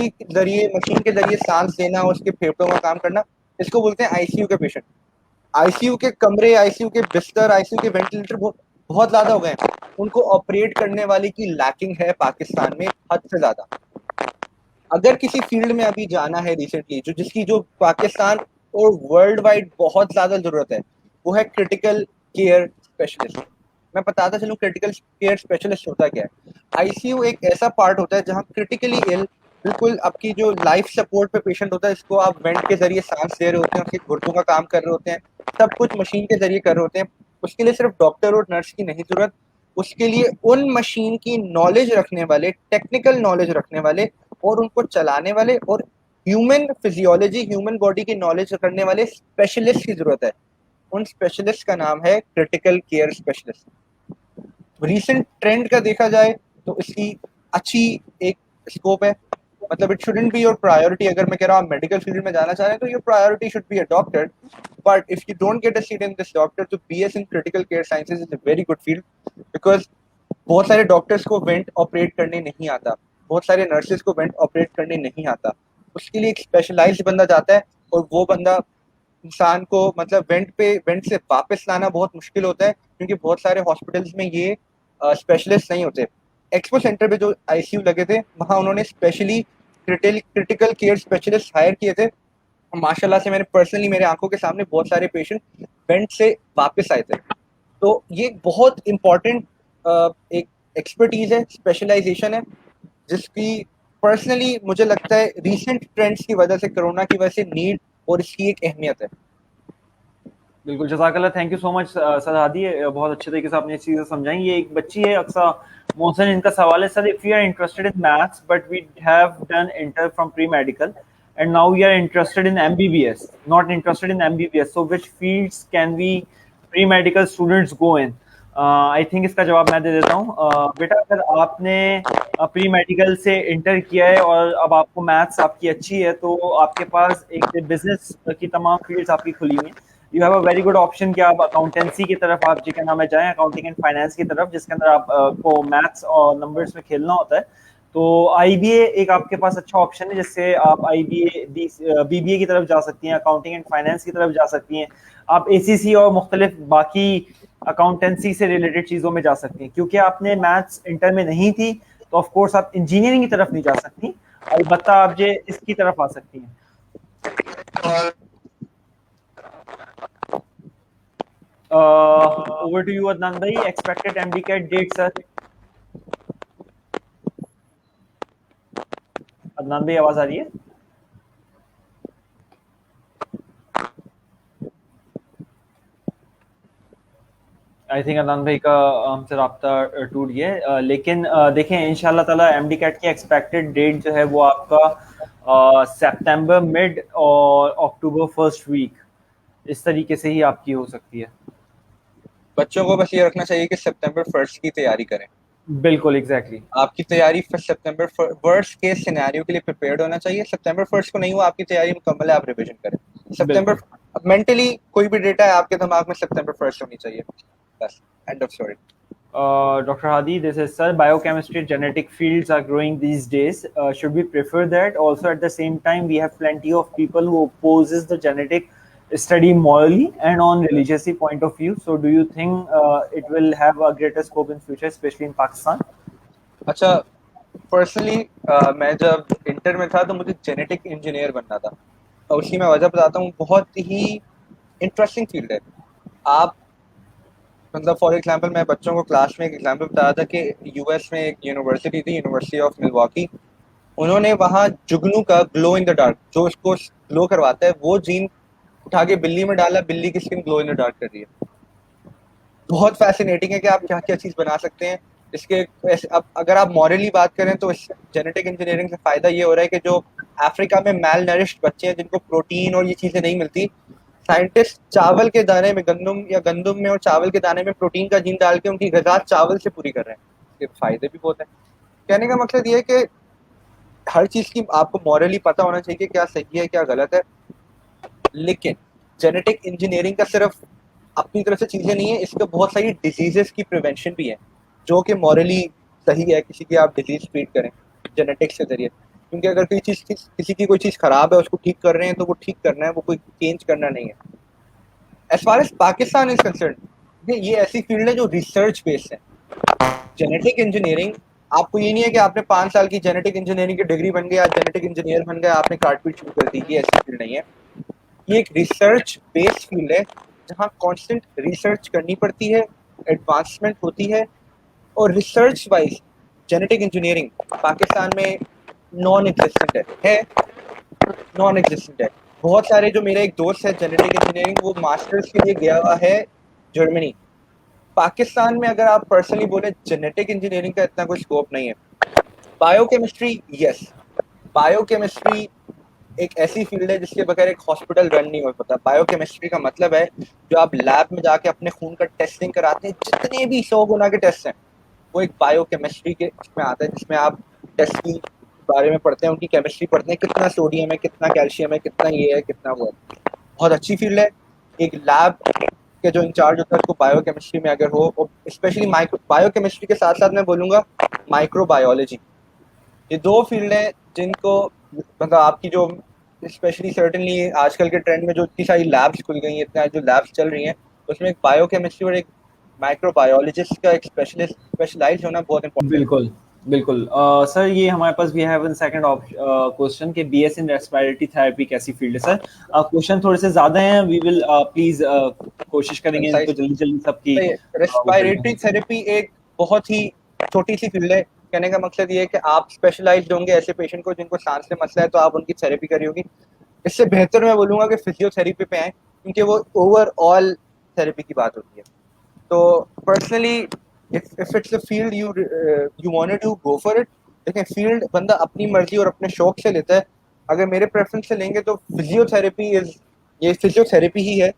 Speaker 3: के जरिए सांस देना, उसके फेफड़ों का काम करना, इसको बोलते हैं आईसीयू के पेशेंट। आईसीयू के कमरे, आईसीयू के बिस्तर, आईसीयू के वेंटिलेटर बहुत ज्यादा हो गए हैं। उनको ऑपरेट करने वाले की लैकिंग है पाकिस्तान में हद से ज्यादा। अगर किसी फील्ड में अभी जाना है रिसेंटली, जिसकी जो पाकिस्तान और वर्ल्ड वाइड बहुत ज्यादा जरूरत है, वो है क्रिटिकल केयर स्पेशलिस्ट। मैं बताता चलूं क्रिटिकल केयर स्पेशलिस्ट होता क्या है। आईसीयू एक ऐसा पार्ट होता है जहां क्रिटिकली इल, बिल्कुल आपकी जो लाइफ सपोर्ट पे पेशेंट होता है, इसको आप वेंट के जरिए सांस दे रहे होते हैं, उसके गुर्दों का काम कर रहे होते हैं, सब कुछ मशीन के जरिए कर रहे होते हैं। उसके लिए सिर्फ डॉक्टर और नर्स की नहीं जरूरत, उसके लिए उन मशीन की नॉलेज रखने वाले, टेक्निकल नॉलेज रखने वाले और उनको चलाने वाले और ह्यूमन फिजियोलॉजी, ह्यूमन बॉडी की नॉलेज करने वाले स्पेशलिस्ट की जरूरत है। उन स्पेशलिस्ट का नाम है critical care specialist. Recent trend का देखा जाए तो इसकी अच्छी एक स्कोप है, मतलब it shouldn't be your priority. अगर मैं कह रहा हूँ आप मेडिकल फील्ड में जाना चाह रहे हैं तो your priority should be a doctor, but if you don't get a seat in this doctor, तो BS in critical care sciences is a very good field, because बहुत सारे डॉक्टर्स को वेंट ऑपरेट करने नहीं आता, बहुत सारे नर्सेज को वेंट ऑपरेट करने नहीं आता। उसके लिए एक स्पेशलाइज्ड बंदा जाता है और वो बंदा इंसान को मतलब वेंट से वापस लाना बहुत मुश्किल होता है, क्योंकि बहुत सारे हॉस्पिटल्स में ये स्पेशलिस्ट नहीं होते। एक्सपो सेंटर पे जो आईसीयू लगे थे, वहाँ उन्होंने specially critical care specialist hire किए थे। माशाल्लाह से मैंने पर्सनली मेरे आंखों के सामने बहुत सारे पेशेंट वेंट से वापस आए थे। तो ये बहुत इंपॉर्टेंट एक एक्सपर्टीज है, स्पेशलाइजेशन है, जिसकी पर्सनली मुझे लगता है रीसेंट ट्रेंड्स की वजह से, कोरोना की वजह से नीड और इसकी एक अहमियत है।
Speaker 2: बिल्कुल, जज़ाकल्लाह, thank you so much sir Hadi, बहुत अच्छे तरीके से आपने चीज़ें समझाई। ये एक बच्ची है अक्सा मोहसिन, इनका सवाल है sir, if you are interested in maths but we have done inter from pre medical and now we are interested in MBBS, not interested in MBBS, so which fields can we pre-medical students go in? I think इसका जवाब मैं दे देता हूँ। बेटा, अगर आपने pre medical से inter किया है और अब आपको मैथ्स आपकी अच्छी है, तो आपके पास एक बिजनेस की तमाम फील्ड्स आपकी खुली हुई हैं। You have a very good option कि आप अकाउंटेंसी की तरफ आप जी क्या नाम है जाएं, अकाउंटिंग एंड फाइनेंस की तरफ, जिसके अंदर आप को मैथ्स और नंबर्स में खेलना होता है। तो आईबीए एक आपके पास अच्छा ऑप्शन है, जिससे आप आईबीए बीबीए की तरफ जा सकती हैं, अकाउंटिंग एंड फाइनेंस की तरफ जा सकती हैं। आप एसीसी और मुख्तलिफ बाकी अकाउंटेंसी से रिलेटेड चीज़ों में जा सकती हैं। क्योंकि आपने मैथ्स इंटर में नहीं थी, तो ऑफ कोर्स आप इंजीनियरिंग की तरफ नहीं जा सकती, अलबत्ता आप जे इसकी तरफ आ सकती हैं। ओवर टू यू अदनान भाई, expected MDCAT date sir. Adnan भाई, आवाज आ रही है? आई थिंक अदनान भाई का हमसे राब्ता टूट गया, लेकिन देखें इंशाल्लाह ताला एमडी कैट की एक्सपेक्टेड डेट जो है वो आपका सितंबर मिड और अक्टूबर फर्स्ट वीक, इस तरीके से ही आपकी हो सकती है।
Speaker 3: बच्चों को बस ये रखना चाहिए कि सितंबर 1 की तैयारी करें।
Speaker 2: बिल्कुल एग्जैक्टली।
Speaker 3: आपकी तैयारी सितंबर वर्स्ट केस सिनेरियो के लिए प्रिपेयर्ड होना चाहिए। सितंबर 1 को नहीं हुआ, आपकी तैयारी मुकम्मल है, आप रिवीजन करें। सितंबर मेंटली कोई भी डेटा है आपके दिमाग में, सितंबर 1 होनी चाहिए, बस, end of story.
Speaker 2: Dr. Hadi, this is sir. Biochemistry, genetic fields are growing these days. Should we prefer that? Also, at the same time, we have plenty of people who opposes the genetic study morally and on religiously point of view. So, do you think it will have a greater scope in future, especially in Pakistan?
Speaker 3: अच्छा, personally मैं जब inter में था तो मुझे genetic engineer बनना था, और उसकी मैं वजह बताता हूँ। बहुत ही इंटरेस्टिंग फील्ड है। आप मतलब फॉर एग्जांपल मैं बच्चों को क्लास में एक एग्जांपल बताया था कि यूएस में एक यूनिवर्सिटी थी, यूनिवर्सिटी ऑफ मिलवॉकी। उन्होंने वहाँ जुगनू का ग्लो इन द डार्क, जो उसको ग्लो करवाता है, वो जीन उठा के बिल्ली में डाला, बिल्ली की skin glow in the dark कर रही है। बहुत फैसिनेटिंग है कि आप क्या क्या चीज़ बना सकते हैं इसके। अब अगर आप मॉरली बात करें तो इस जेनेटिक इंजीनियरिंग से फ़ायदा ये हो रहा है कि जो अफ्रीका में मैल नरिश्ड बच्चे हैं जिनको प्रोटीन और ये चीज़ें नहीं मिलती, साइंटिस्ट चावल के दाने में, गंदुम में और चावल के दाने में प्रोटीन का जीन डाल के उनकी ग़िज़ा चावल से पूरी कर रहे हैं। इसके फ़ायदे भी बहुत हैं। कहने का मकसद ये है कि हर चीज़ की आपको मॉरली पता होना चाहिए कि क्या सही है क्या गलत है। लेकिन जेनेटिक इंजीनियरिंग का सिर्फ अपनी तरफ से चीज़ें नहीं है, इसके बहुत सारी डिजीज़ेस की प्रिवेंशन भी है जो कि मॉरली सही है। किसी की आप डिजीज़ ट्रीट करें जेनेटिक्स के ज़रिए, क्योंकि अगर कोई चीज़ किसी की कोई चीज़ ख़राब है, उसको ठीक कर रहे हैं तो वो ठीक करना है, वो कोई चेंज करना नहीं है। As far as Pakistan is concern, ये ऐसी फील्ड है जो रिसर्च बेस्ड है। जेनेटिक इंजीनियरिंग, आपको ये नहीं है कि आपने 5 साल की जेनेटिक इंजीनियरिंग की डिग्री बन गई, आज जेनेटिक इंजीनियर बन गए, आपने काटपीट शुरू कर दी। ये ऐसी फील्ड नहीं है। ये एक रिसर्च बेस्ड फील्ड है जहाँ कांस्टेंट रिसर्च करनी पड़ती है, एडवांसमेंट होती है। और research wise genetic engineering Pakistan में नॉन एग्जिस्टेंट है नॉन एग्जिस्टेंट है। बहुत सारे जो मेरे एक दोस्त है जेनेटिक इंजीनियरिंग, वो मास्टर्स के लिए गया हुआ है जर्मनी। पाकिस्तान में अगर आप पर्सनली बोले जेनेटिक इंजीनियरिंग का इतना कोई स्कोप नहीं है। बायोकेमिस्ट्री, यस, बायोकेमिस्ट्री एक ऐसी फील्ड है जिसके बगैर एक हॉस्पिटल रन नहीं हो सकता। बायोकेमिस्ट्री का मतलब है जो आप लैब में जाके अपने खून का टेस्टिंग कराते हैं, जितने भी 100 गुना के टेस्ट हैं, वो एक बायोकेमिस्ट्री के इसमें आता है, जिसमें आप टेस्ट की बारे में पढ़ते हैं, उनकी केमिस्ट्री पढ़ते हैं, कितना सोडियम है, कितना कैल्शियम है, कितना ये है, कितना वो है। बहुत अच्छी फील्ड है। एक लैब के जो इंचार्ज होता है उसको बायोकेमिस्ट्री में अगर हो, और स्पेशली बायोकेमिस्ट्री के साथ साथ मैं बोलूँगा माइक्रोबायोलॉजी, ये 2 फील्ड हैं जिनको मतलब आपकी जो स्पेशली सर्टेनली आजकल के ट्रेंड में जो इतनी सारी लैब्स खुल गई हैं, इतना जो लैब्स चल रही हैं, उसमें एक बायोकेमिस्ट्री और एक माइक्रोबायोलॉजिस्ट का एक स्पेशलाइज होना बहुत इंपॉर्टेंट है।
Speaker 2: बिल्कुल बिल्कुल। सर, ये हमारे पास we have in second question के बीएस इन रेस्पिरेटरी थेरेपी कैसी फील्ड है? सर, क्वेश्चन थोड़े से ज्यादा हैं, वी विल प्लीज कोशिश करेंगे इनको जल्दी जल्दी सबकी।
Speaker 3: रेस्पिरेटरी थेरेपी एक बहुत ही छोटी सी फील्ड है। कहने का मकसद ये है कि आप स्पेशलाइज्ड होंगे ऐसे पेशेंट को जिनको सांस में मसला है, तो आप उनकी थेरेपी करी होगी। इससे बेहतर मैं बोलूँगा कि फिजियोथेरेपी पे आए, क्योंकि वो ओवरऑल थेरेपी की बात होती है। तो personally if it's a field you wanted to go for it, लेकिन फील्ड बंदा अपनी मर्जी और अपने शौक से लेता है। अगर मेरे प्रेफरेंस से लेंगे तो फिजियोथेरेपी ही है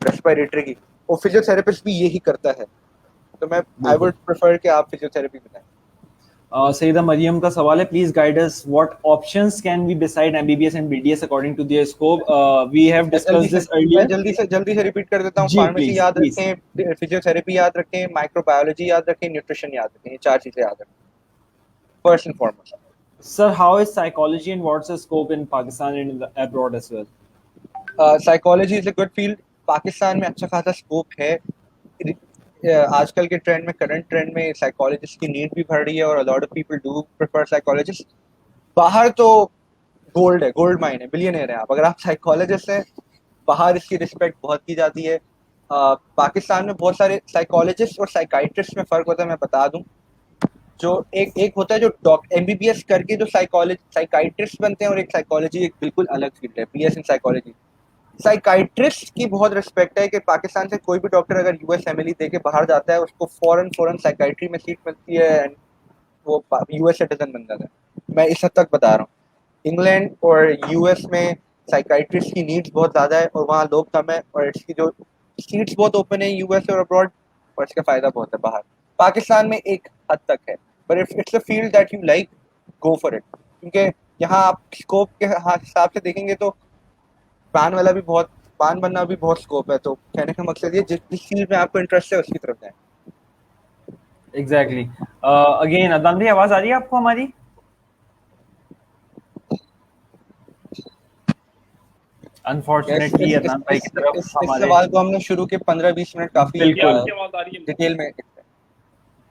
Speaker 3: रेस्पिरेटरी की, और फिजियोथेरेपिस्ट भी यही करता है। तो मैं आई वुड प्रेफर कि आप फिजियोथेरेपी बताएं।
Speaker 2: सईदा मरियम का सवाल है, please guide us what options can we decide MBBS and BDS according to their scope. We have discussed this
Speaker 3: मैं
Speaker 2: अर्लियर।
Speaker 3: जल्दी से रिपीट कर देता हूँ।
Speaker 2: जी
Speaker 3: फार्मेसी
Speaker 2: प्लीज
Speaker 3: याद
Speaker 2: प्लीज।
Speaker 3: रखें, फिजियोथेरेपी याद रखें, माइक्रोबायोलॉजी याद रखें, न्यूट्रिशन याद रखें, ये 4 चीजें याद रखें first and foremost.
Speaker 2: Sir, how is psychology and what's the scope in Pakistan and in the abroad as well?
Speaker 3: Psychology is a good field. Pakistan में अच्छा खासा स्कोप है। आजकल के ट्रेंड में, करंट ट्रेंड में साइकोलॉजिस्ट की नीड भी बढ़ रही है और a lot of people do prefer psychologist. बाहर तो गोल्ड है, गोल्ड माइन है, बिलियनर है आप अगर आप साइकोलॉजिस्ट हैं। बाहर इसकी रिस्पेक्ट बहुत की जाती है। पाकिस्तान में बहुत सारे साइकोलॉजिस्ट और साइकाइट्रिस्ट में फ़र्क होता है, मैं बता दूं। जो एक होता है जो एमबीबीएस करके जो साइकाइट्रिस्ट बनते हैं, और एक साइकोलॉजी एक बिल्कुल अलग फील्ड है, बीएस इन साइकोलॉजी। साइकाइट्रिस्ट की बहुत रिस्पेक्ट है कि पाकिस्तान से कोई भी डॉक्टर अगर यूएस एमएलई दे के बाहर जाता है, उसको फौरन साइकाइट्री में सीट मिलती है एंड वो यूएस सिटीजन बन जाता है। मैं इस हद तक बता रहा हूँ। इंग्लैंड और यूएस में साइकाइट्रिस्ट की नीड्स बहुत ज़्यादा है और वहाँ लोग कम है, और इसकी जो सीट्स बहुत ओपन है यूएस और अब्रॉड, और इसका फ़ायदा बहुत है बाहर। पाकिस्तान में एक हद तक है, but if it's a field that you like, go for it. क्योंकि यहाँ आप स्कोप के हिसाब से देखेंगे तो पान बनना भी बहुत स्कोप है। तो कहने का मकसद ये, जिस फील्ड में आपको इंटरेस्ट है उसकी तरफ जाएं।
Speaker 2: एग्जैक्टली। अगेन अदनान भाई, आवाज आ रही है आपको हमारी? अनफॉर्चुनेटली अदनान भाई की तरफ
Speaker 3: इस
Speaker 2: हमारे
Speaker 3: सवाल को हमने शुरू के 15-20 मिनट काफी
Speaker 4: ये
Speaker 2: बिल्कुल।
Speaker 4: आपकी आवाज आ रही है?
Speaker 3: डिटेल में।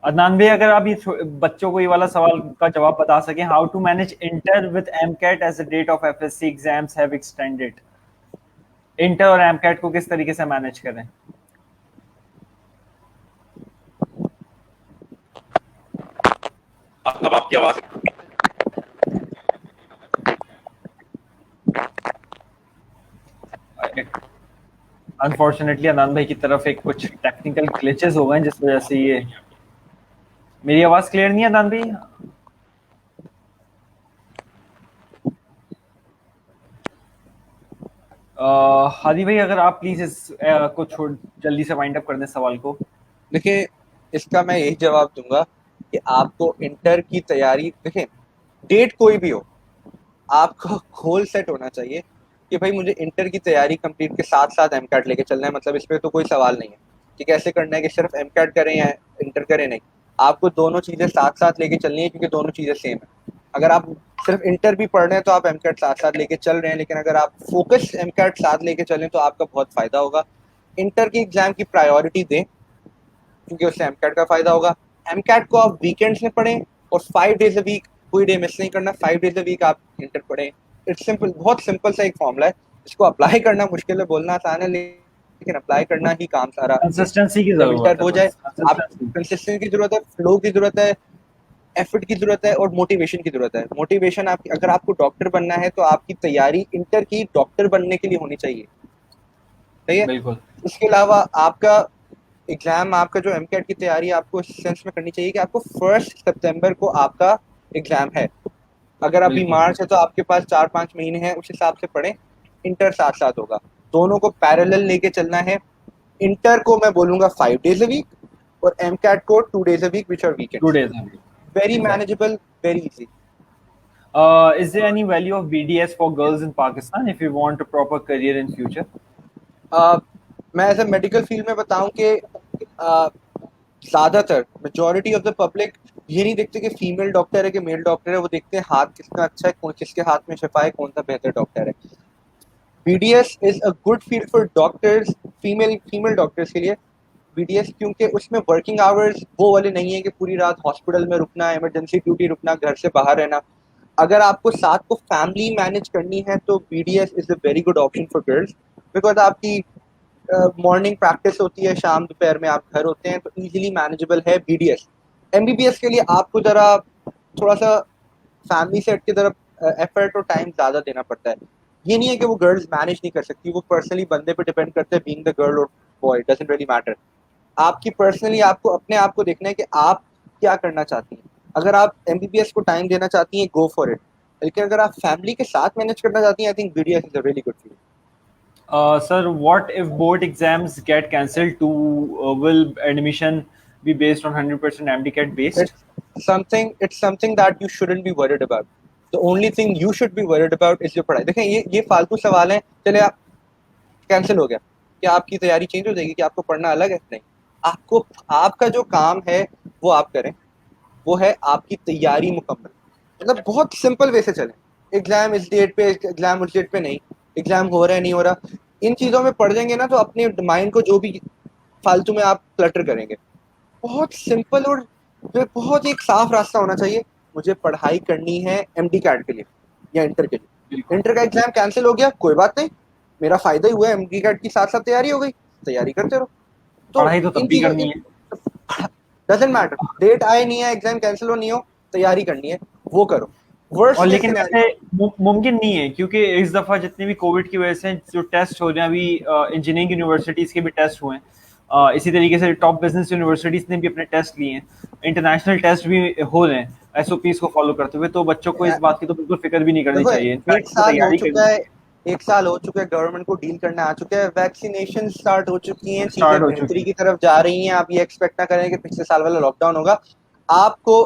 Speaker 2: अदनान भाई, अगर आप ये बच्चों को ये वाला सवाल का जवाब बता सकें, how to manage inter with MCAT as the date of FSC exams have extended. Inter और एमकैट को किस तरीके से मैनेज करें?
Speaker 4: अब आपकी आवाज
Speaker 2: अनफॉर्चुनेटली अदनान भाई की तरफ एक कुछ टेक्निकल ग्लिचेस हो गए जिस वजह से ये, मेरी आवाज क्लियर नहीं है अदनान भाई? हादी भाई, अगर आप प्लीज इस को छोड़ जल्दी से वाइंड अप कर दें सवाल को।
Speaker 3: देखिए, इसका मैं यही जवाब दूंगा कि आपको इंटर की तैयारी, देखें डेट कोई भी हो, आपको गोल सेट होना चाहिए कि भाई मुझे इंटर की तैयारी कंप्लीट के साथ साथ एमकैट लेके चलना है। मतलब इस पे तो कोई सवाल नहीं है कि कैसे करना है, कि सिर्फ एमकैट करें या इंटर करें, नहीं। आपको दोनों चीज़ें साथ साथ लेके चलनी है, क्योंकि दोनों चीज़ें सेम है। अगर आप सिर्फ इंटर भी पढ़ रहे हैं तो आप एमकैट साथ साथ लेके चल रहे हैं, लेकिन अगर आप फोकस एमकैट साथ लेके चलें तो आपका बहुत फ़ायदा होगा। इंटर की एग्ज़ाम की प्रायोरिटी दें, क्योंकि उससे एमकैट का फ़ायदा होगा। एमकैट को आप वीकेंड्स में पढ़ें और 5 डेज अ वीक, कोई डे मिस नहीं करना, 5 डेज अ वीक आप इंटर पढ़ें। इट्स सिंपल, बहुत सिंपल सा एक फॉर्मूला है। इसको अप्लाई करना मुश्किल है, बोलना आसान है, लेकिन अप्लाई करना ही काम सारा।
Speaker 2: कंसिस्टेंसी की
Speaker 3: जब
Speaker 2: जरूरत
Speaker 3: इंटर
Speaker 2: है
Speaker 3: हो
Speaker 2: बस,
Speaker 3: जाए, आप
Speaker 2: कंसिस्टेंसी।
Speaker 3: कंसिस्टेंसी की जरूरत है, फ्लो की जरूरत है, एफर्ट की जरूरत है और मोटिवेशन की जरूरत है। मोटिवेशन आपकी, अगर आपको डॉक्टर बनना है तो आपकी तैयारी इंटर की डॉक्टर बनने के लिए होनी चाहिए, सही है।
Speaker 2: बिल्कुल
Speaker 3: इसके अलावा आपका एग्जाम, आपका जो एमकैट की तैयारी आपको इस सेंस में करनी चाहिए कि आपको 1 सितंबर को आपका एग्जाम है। अगर अभी
Speaker 2: बिल्कुल।
Speaker 3: मार्च है तो आपके पास 4-5 महीने हैं, उस हिसाब से पढ़ें। इंटर साथ साथ होगा, दोनों को पैरेलल लेके चलना है। इंटर को मैं बोलूंगा 5 डेज अ वीक और एमकैट को 2 days a week, which are
Speaker 2: 2
Speaker 3: weekends.
Speaker 2: days a week.
Speaker 3: Very
Speaker 2: Exactly.
Speaker 3: Manageable, very easy.
Speaker 2: Is there any value of BDS for girls in Pakistan if you want a proper career in future?
Speaker 3: मैं as a medical field में बताऊं कि ज़्यादातर majority of the public ये नहीं देखते कि female doctor है कि मेल डॉक्टर है, वो देखते हैं हाथ किसका अच्छा है, किसके हाथ में शिफा है, कौन सा बेहतर डॉक्टर है। BDS is a good field for doctors, female doctors के लिए। बीडीएस क्योंकि उसमें वर्किंग आवर्स वो वाले नहीं है कि पूरी रात हॉस्पिटल में रुकना, इमरजेंसी ड्यूटी रुकना, घर से बाहर रहना। अगर आपको साथ को फैमिली मैनेज करनी है तो BDS is a very good option for girls, because आपकी मॉर्निंग प्रैक्टिस होती है, शाम दोपहर में आप घर होते हैं, तो इजीली मैनेजेबल है बीडीएस। एमबीबीएस के लिए आपको ज़रा थोड़ा सा फैमिली सेट की तरफ एफर्ट और टाइम ज़्यादा देना पड़ता है। ये नहीं है कि वो गर्ल्स मैनेज नहीं कर सकती, वो पर्सनली बंदे पे डिपेंड करते हैं, बीइंग द गर्ल और बॉय डजंट रियली मैटर। आपकी पर्सनली आपको अपने आप को देखना है कि आप क्या करना चाहती हैं। अगर आप एमबीबीएस को टाइम देना चाहती हैं, गो फॉर इट। लेकिन अगर आप फैमिली के साथ मैनेज करना चाहती हैं, I think BDS is a really good field.
Speaker 2: Sir, what if board exams get cancelled? To will admission be based on 100% MDCAT based?
Speaker 3: It's something that you shouldn't be worried about. The only thing you should be worried about is your पढ़ाई. देखें ये फालतू सवाल हैं. चले आप cancel हो गया, क्या आपकी तैयारी चेंज हो जाएगी? कि आपको पढ़ना अलग है? नहीं. आपको आपका जो काम है वो आप करें, वो है आपकी तैयारी मुकम्मल. मतलब बहुत सिंपल वे से चलें. एग्जाम इस डेट पे, एग्जाम उस डेट पे नहीं, एग्जाम हो रहा है नहीं हो रहा, इन चीज़ों में पढ़ जाएंगे ना तो अपने माइंड को जो भी फालतू में आप क्लटर करेंगे. बहुत सिंपल और बहुत एक साफ रास्ता होना चाहिए. मुझे पढ़ाई करनी है एमडी कैट के लिए या इंटर के लिए. इंटर का एग्जाम कैंसिल हो गया, कोई बात नहीं, मेरा फायदा ही हुआ. एमडी कैट की साथ साथ तैयारी हो गई, तैयारी करते रहो.
Speaker 2: पढ़ाई तो तब भी करनी है.
Speaker 3: डजंट मैटर, डेट आए नहीं है, एग्जाम कैंसिल हो नहीं हो, तैयारी करनी है, वो करो.
Speaker 2: और लेकिन ऐसे मुमकिन नहीं है क्योंकि इस दफा जितने भी कोविड की वजह से जो टेस्ट हो रहे हैं, अभी इंजीनियरिंग यूनिवर्सिटीज के भी टेस्ट हुए हैं, इसी तरीके से टॉप बिजनेस यूनिवर्सिटीज ने भी अपने टेस्ट लिए हैं, इंटरनेशनल टेस्ट भी हो रहे हैं एसओपीज को फॉलो करते हुए. तो बच्चों को इस बात की तो बिल्कुल फिक्र भी नहीं करनी चाहिए.
Speaker 3: एक साल हो चुका है, गवर्नमेंट को डील करना आ चुका है, वैक्सीनेशन स्टार्ट हो चुकी हैं, चीजें बेहतरी की तरफ जा रही हैं. आप ये एक्सपेक्ट ना करें कि पिछले साल वाला लॉकडाउन होगा. आपको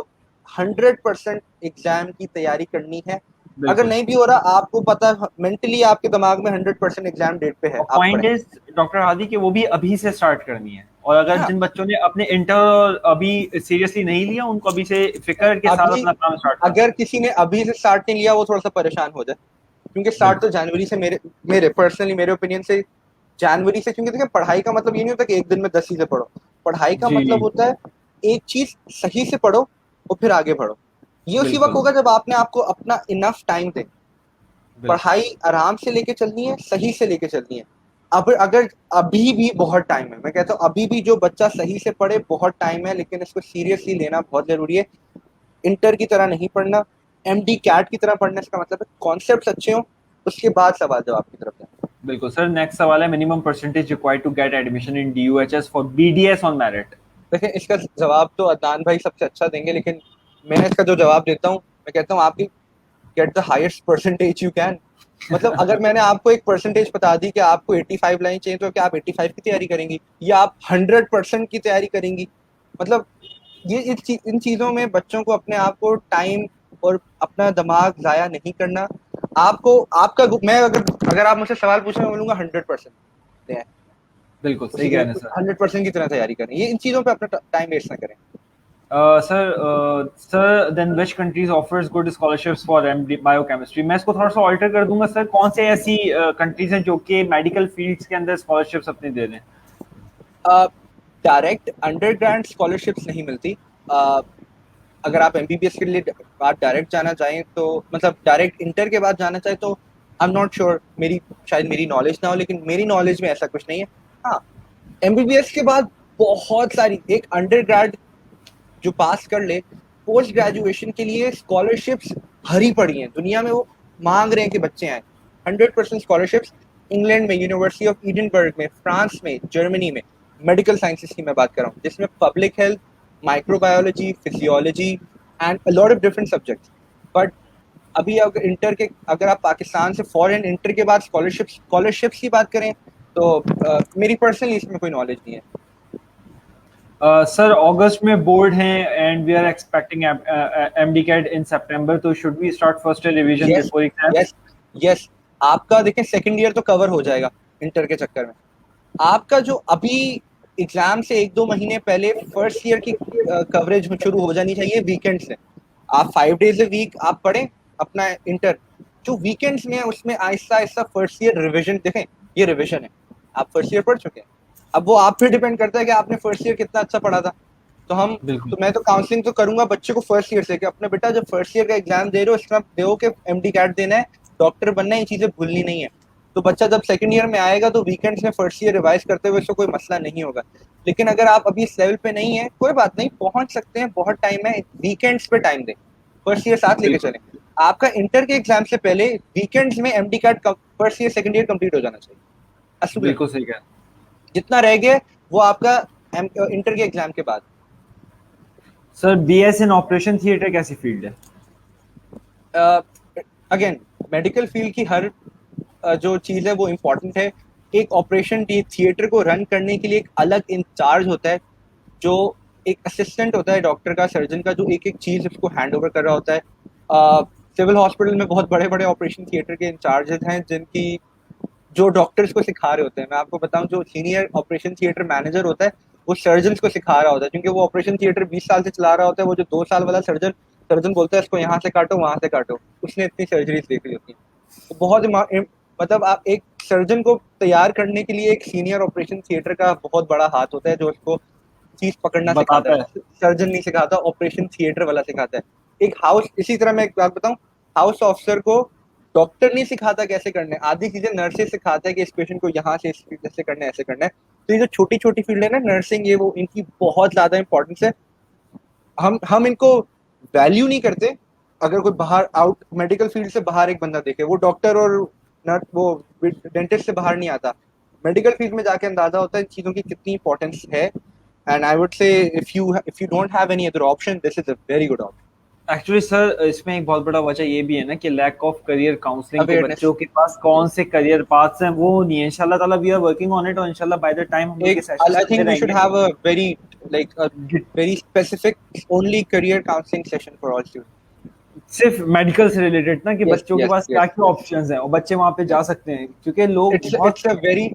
Speaker 3: 100% एग्जाम की तैयारी करनी है. अगर नहीं भी हो रहा, आपको पता मेंटली आपके दिमाग में 100% एग्जाम डेट पे है.
Speaker 2: पॉइंट इज डॉक्टर हादी कि वो भी अभी से स्टार्ट करनी है. और अगर जिन बच्चों ने अपने इंटर अभी सीरियसली नहीं लिया, उनको अभी से फिक्र के साथ अपना काम स्टार्ट.
Speaker 3: अगर किसी ने अभी से स्टार्ट नहीं लिया, वो थोड़ा सा परेशान हो जाए, क्योंकि स्टार्ट तो जनवरी से मेरे पर्सनली मेरे ओपिनियन से जनवरी से. क्योंकि देखिए पढ़ाई का मतलब ये नहीं होता कि एक दिन में 10 चीजें पढ़ो. पढ़ाई का मतलब होता है एक चीज सही से पढ़ो और फिर आगे बढ़ो. ये उसी वक्त होगा जब आपने आपको अपना इनफ टाइम दे. पढ़ाई आराम से लेके चलनी है, सही से लेके चलनी है. अब अगर अभी भी बहुत टाइम है, मैं कहता हूँ अभी भी जो बच्चा सही से पढ़े बहुत टाइम है, लेकिन इसको सीरियसली लेना बहुत जरूरी है. इंटर की तरह नहीं पढ़ना, एमडी कैट की तरह पढ़ने का मतलब है कॉन्सेप्ट्स अच्छे हों, उसके बाद सवाल जवाब की तरफ जाए.
Speaker 2: बिल्कुल सर. नेक्स्ट सवाल है, minimum percentage required to get admission in DUHS for BDS on merit.
Speaker 3: देखिए इसका जवाब तो अदनान भाई सबसे अच्छा देंगे, लेकिन मैं इसका जो जवाब देता हूँ, मैं कहता हूँ आपकी get the highest percentage you can. मतलब अगर मैंने आपको एक परसेंटेज बता दी कि आपको 85 लाइन चाहिए, तो क्या आप 85 की तैयारी करेंगी या आप 100% की तैयारी करेंगी? मतलब ये इन चीज़ों में बच्चों को अपने आप को टाइम और अपना दिमाग ज़ाया नहीं करना. आपको आपका मैं अगर आप मुझसे सवाल पूछें, मैं बोलूँगा 100%.
Speaker 2: बिल्कुल सही कह रहे हैं सर.
Speaker 3: 100% की तरह तैयारी करें. ये इन चीज़ों पे अपना टाइम वेस्ट ना करें.
Speaker 2: Sir then which countries offers good scholarships for MD biochemistry. मैं इसको थोड़ा सा ऑल्टर कर दूंगा सर. कौन से ऐसी कंट्रीज हैं जो कि मेडिकल फील्ड्स के अंदर स्कॉलरशिप्स अपने दे रहे हैं?
Speaker 3: डायरेक्ट अंडरग्रेड स्कॉलरशिप्स नहीं मिलती. अगर आप एमबीबीएस के लिए आप डायरेक्ट जाना चाहें, तो मतलब डायरेक्ट इंटर के बाद जाना चाहें, तो आई एम नॉट श्योर, शायद मेरी नॉलेज ना हो, लेकिन मेरी नॉलेज में ऐसा कुछ नहीं है. हाँ, एमबीबीएस के बाद बहुत सारी, एक अंडरग्रेड जो पास कर ले, पोस्ट ग्रेजुएशन के लिए स्कॉलरशिप्स भरी पड़ी हैं दुनिया में. वो मांग रहे हैं कि बच्चे आए. 100% स्कॉलरशिप्स इंग्लैंड में, यूनिवर्सिटी ऑफ एडिनबर्ग में, फ्रांस में, जर्मनी में, मेडिकल साइंसेस की मैं बात कर रहा हूँ, जिसमें public health, microbiology, physiology and a lot of different subjects. But अभी अगर आप पाकिस्तान से फॉरेन इंटर के बाद स्कॉलरशिप्स की बात करें, तो मेरी पर्सनली इसमें कोई नॉलेज नहीं है.
Speaker 2: सर अगस्त में बोर्ड हैं and we are expecting MDCAT in September, तो should we start first year revision before exam?
Speaker 3: Yes. आपका देखें सेकंड ईयर तो कवर हो जाएगा इंटर के चक्कर में. आपका जो अभी एग्जाम से 1-2 महीने पहले फर्स्ट ईयर की कवरेज शुरू हो जानी चाहिए वीकेंड से. आप 5 days a week आप पढ़ें अपना इंटर. जो वीकेंड्स में है उसमें Aahista Aahista first year revision. देखें ये रिविजन है, आप फर्स्ट ईयर पढ़ चुके हैं, अब वो आप पे डिपेंड करता है कि आपने फर्स्ट ईयर कितना अच्छा पढ़ा था. तो मैं तो काउंसलिंग तो करूंगा बच्चे को फर्स्ट ईयर से कि अपना बेटा जब फर्स्ट ईयर का एग्जाम दे रहे हो, इसका देखो कि एमडी कैट देना है, डॉक्टर बनना है, ये चीजें भूलनी नहीं है. तो बच्चा जब सेकंड ईयर में आएगा तो वीकेंड्स में फर्स्ट ईयर रिवाइज करते हुए इसको कोई मसला नहीं होगा. लेकिन अगर आप अभी इस लेवल पे नहीं है, कोई बात नहीं, पहुंच सकते हैं, बहुत टाइम है. वीकेंड्स पे टाइम दें, फर्स्ट ईयर साथ लेके चलें. आपका इंटर के एग्जाम से पहले वीकेंड्स में MDCAT first year second year complete हो जाना चाहिए.
Speaker 2: बिल्कुल सही कहा.
Speaker 3: जितना रह गया वो आपका इंटर के एग्जाम के बाद.
Speaker 2: Sir BS in operation theatre कैसी फील्ड है?
Speaker 3: अगेन मेडिकल फील्ड की हर जो चीज़ है वो इम्पोर्टेंट है. एक ऑपरेशन थिएटर को रन करने के लिए एक अलग इंचार्ज होता है जो एक असिस्टेंट होता है डॉक्टर का, सर्जन का, जो एक एक चीज़ उसको हैंड ओवर कर रहा होता है। सिविल हॉस्पिटल में बहुत बड़े बड़े ऑपरेशन थिएटर के इंचार्जेस हैं जिनकी जो डॉक्टर्स को सिखा रहे होते हैं। मैं आपको बताऊं, जो सीनियर ऑपरेशन थिएटर मैनेजर होता है वो सर्जन्स को सिखा रहा होता है, क्योंकि वो ऑपरेशन थिएटर 20 साल से चला रहा होता है। वो जो 2 साल वाला सर्जन सर्जन बोलता है इसको यहाँ से काटो वहां से काटो, उसने इतनी सर्जरीज देख ली होती है। तो बहुत मतलब आप एक सर्जन को तैयार करने के लिए एक सीनियर ऑपरेशन थिएटर का बहुत बड़ा हाथ होता है जो उसको चीज पकड़ना सिखाता
Speaker 2: बताता
Speaker 3: है। सर्जन नहीं सिखाता, ऑपरेशन थिएटर वाला सिखाता है। एक हाउस, इसी तरह मैं एक बात बताऊं, हाउस ऑफिसर को डॉक्टर नहीं सिखाता कैसे करना है, आधी चीजें नर्सेज सिखाता है कि इस पेशेंट को यहाँ से जैसे करना है ऐसे करना है। तो ये जो छोटी छोटी फील्ड है ना, नर्सिंग, ये वो, इनकी बहुत ज्यादा इंपॉर्टेंस है। हम इनको वैल्यू नहीं करते। अगर कोई बाहर आउट मेडिकल फील्ड से बाहर एक बंदा देखे, वो डॉक्टर और नर्स, वो डेंटिस्ट से बाहर नहीं आता, मेडिकल फील्ड में जाके अंदाजा होता है इन चीजों की कितनी इंपॉर्टेंस है। And I would say if you don't have any other option, this is a very good option.
Speaker 2: Actually sir, इसमें एक बहुत बड़ा वजह ये भी है ना कि लैक ऑफ करियर काउंसलिंग, तो
Speaker 3: Awareness.
Speaker 2: बच्चों के पास कौन से करियर पाथ्स हैं वो नहीं है। इंशाल्लाह ताला we are working on it, और इंशाल्लाह बाय द टाइम हम लोग के सेशंस
Speaker 3: I
Speaker 2: करते
Speaker 3: think we should
Speaker 2: रहेंगे।
Speaker 3: have a very specific only career counseling session for all students.
Speaker 2: सिर्फ मेडिकल से रिलेटेड ना, कि
Speaker 3: Yes,
Speaker 2: बच्चों के
Speaker 3: yes,
Speaker 2: पास
Speaker 3: yes,
Speaker 2: क्या क्या
Speaker 3: yes.
Speaker 2: ऑप्शंस हैं और बच्चे वहां पे जा सकते हैं, क्योंकि लोग बहुत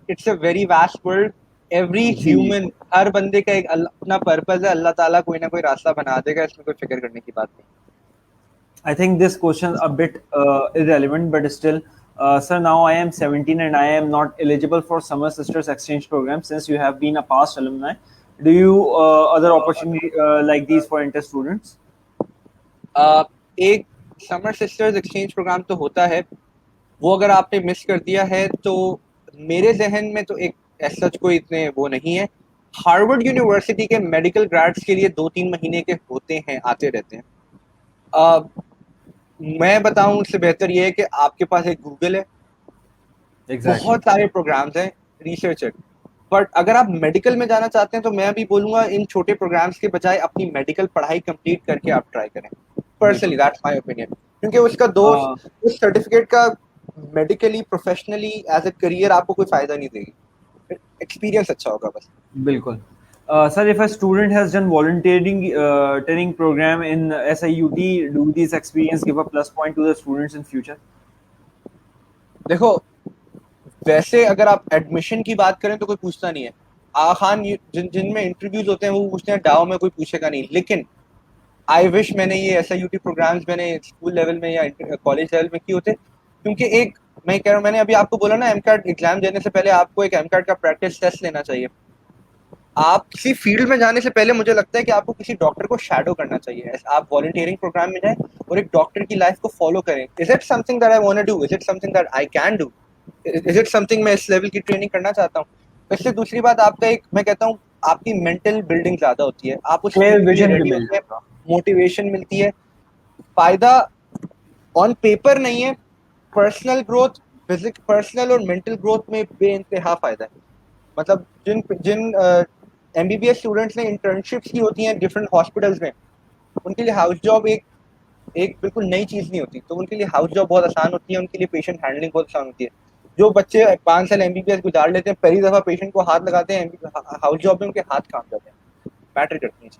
Speaker 3: It's a very vast world. Every
Speaker 2: ji.
Speaker 3: human, हर बंदे का एक अपना पर्पस है। अल्लाह ताला कोई ना कोई रास्ता बना देगा, इसमें कोई फिक्र करने की बात नहीं।
Speaker 2: I think this question a bit irrelevant, but still, sir, now I am 17 and I am not eligible for Summer Sisters Exchange program. Since you have been a past alumni, do you other opportunity like these for inter students?
Speaker 3: एक summer sisters exchange programme तो होता है, वो अगर आपने miss कर दिया है तो मेरे जहन में तो एक ऐसा कोई इतने वो नहीं है। हार्वर्ड यूनिवर्सिटी के मेडिकल ग्रेड्स के लिए 2-3 महीने के होते हैं, आते रहते हैं। मैं बताऊं, उससे बेहतर ये है कि आपके पास एक गूगल है, बहुत सारे प्रोग्राम्स हैं, रिसर्चर। बट अगर आप मेडिकल में जाना चाहते हैं तो मैं भी बोलूंगा इन छोटे प्रोग्राम्स के बजाय अपनी मेडिकल पढ़ाई कंप्लीट करके आप ट्राई करें। पर्सनली दैट्स माय ओपिनियन, क्योंकि उसका दोस्त उस सर्टिफिकेट का medically professionally as a career आपको कोई फायदा नहीं देगी, एक्सपीरियंस अच्छा होगा बस।
Speaker 2: बिल्कुल। Sir, if a student has done volunteering training program in SIUT, do these experience give a plus point to the students in future?
Speaker 3: देखो, वैसे अगर आप एडमिशन की बात करें तो कोई पूछता नहीं है। खान जिनमें इंटरव्यूज होते हैं वो पूछते हैं, डाव में कोई पूछेगा नहीं। लेकिन आई विश मैंने ये SIUT प्रोग्राम्स मैंने स्कूल लेवल में या कॉलेज लेवल में किए होते, क्योंकि एक मैं कह रहा हूँ, मैंने अभी आपको बोला ना, MCAT एग्जाम देने से पहले आपको एक MCAT का प्रैक्टिस टेस्ट लेना चाहिए। आप किसी फील्ड में जाने से पहले मुझे लगता है कि आपको किसी डॉक्टर को शैडो करना चाहिए। आप वॉलंटियरिंग प्रोग्राम में जाएं और एक डॉक्टर की लाइफ को फॉलो करें। Is it something that I want to do? Is it something that I can do? Is it something मैं इस लेवल की ट्रेनिंग करना चाहता हूँ? इससे दूसरी बात, आपका एक, मैं कहता हूँ, आपकी मेंटल बिल्डिंग ज्यादा होती है, आप उस मोटिवेशन मिलती है। फायदा ऑन पेपर नहीं है, पर्सनल ग्रोथ, पर्सनल और मेंटल ग्रोथ में बेइंतहा फायदा है। मतलब जिन MBBS स्टूडेंट्स ने इंटर्नशिप्स की होती हैं डिफरेंट हॉस्पिटल्स में, उनके लिए हाउस जॉब एक बिल्कुल नई चीज़ नहीं होती, तो उनके लिए हाउस जॉब बहुत आसान होती है, उनके लिए पेशेंट हैंडलिंग बहुत आसान होती है। जो बच्चे 5 साल MBBS गुजार लेते हैं, पहली दफ़ा पेशेंट को हाथ लगाते हैं, हाउस जॉब में उनके हाथ काम जाते हैं, मैटर करती हैं।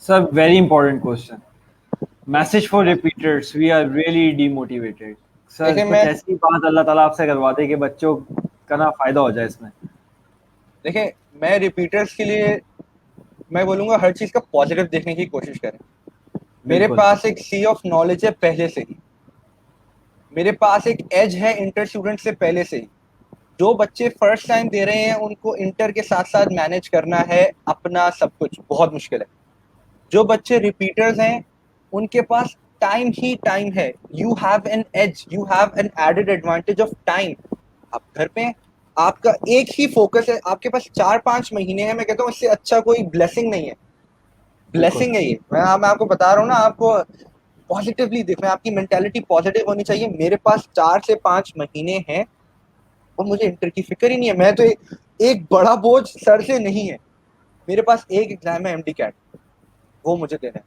Speaker 2: Sir, very important question. Message for repeaters. We are really demotivated. Sir, कुछ ऐसी बात अल्लाह ताला आपसे करवा दे कि बच्चों का ना फायदा हो जाए इसमें।
Speaker 3: देखें, मैं रिपीटर्स के लिए मैं बोलूँगा हर चीज़ का पॉजिटिव देखने की कोशिश करें। मेरे पास एक सी ऑफ नॉलेज है पहले से ही, मेरे पास एक एज है इंटर स्टूडेंट से पहले से ही। जो बच्चे फर्स्ट टाइम दे रहे हैं उनको इंटर के साथ साथ मैनेज करना है अपना सब कुछ, बहुत मुश्किल है। जो बच्चे रिपीटर्स हैं उनके पास टाइम ही टाइम है। You have an edge, you have an added advantage of time. आप घर पे, आपका एक ही फोकस है, आपके पास 4-5 महीने हैं। मैं कहता हूँ इससे अच्छा कोई ब्लेसिंग नहीं है। ब्लेसिंग है ये। मैं आपको बता रहा हूँ ना, आपको पॉजिटिवली देखना, आपकी मेंटालिटी पॉजिटिव होनी चाहिए। मेरे पास 4 से 5 महीने हैं और मुझे इंटर की फिक्र ही नहीं है। मैं तो एक बड़ा बोझ सर से नहीं है। मेरे पास एक एग्जाम है MD-CAT, वो मुझे देना है।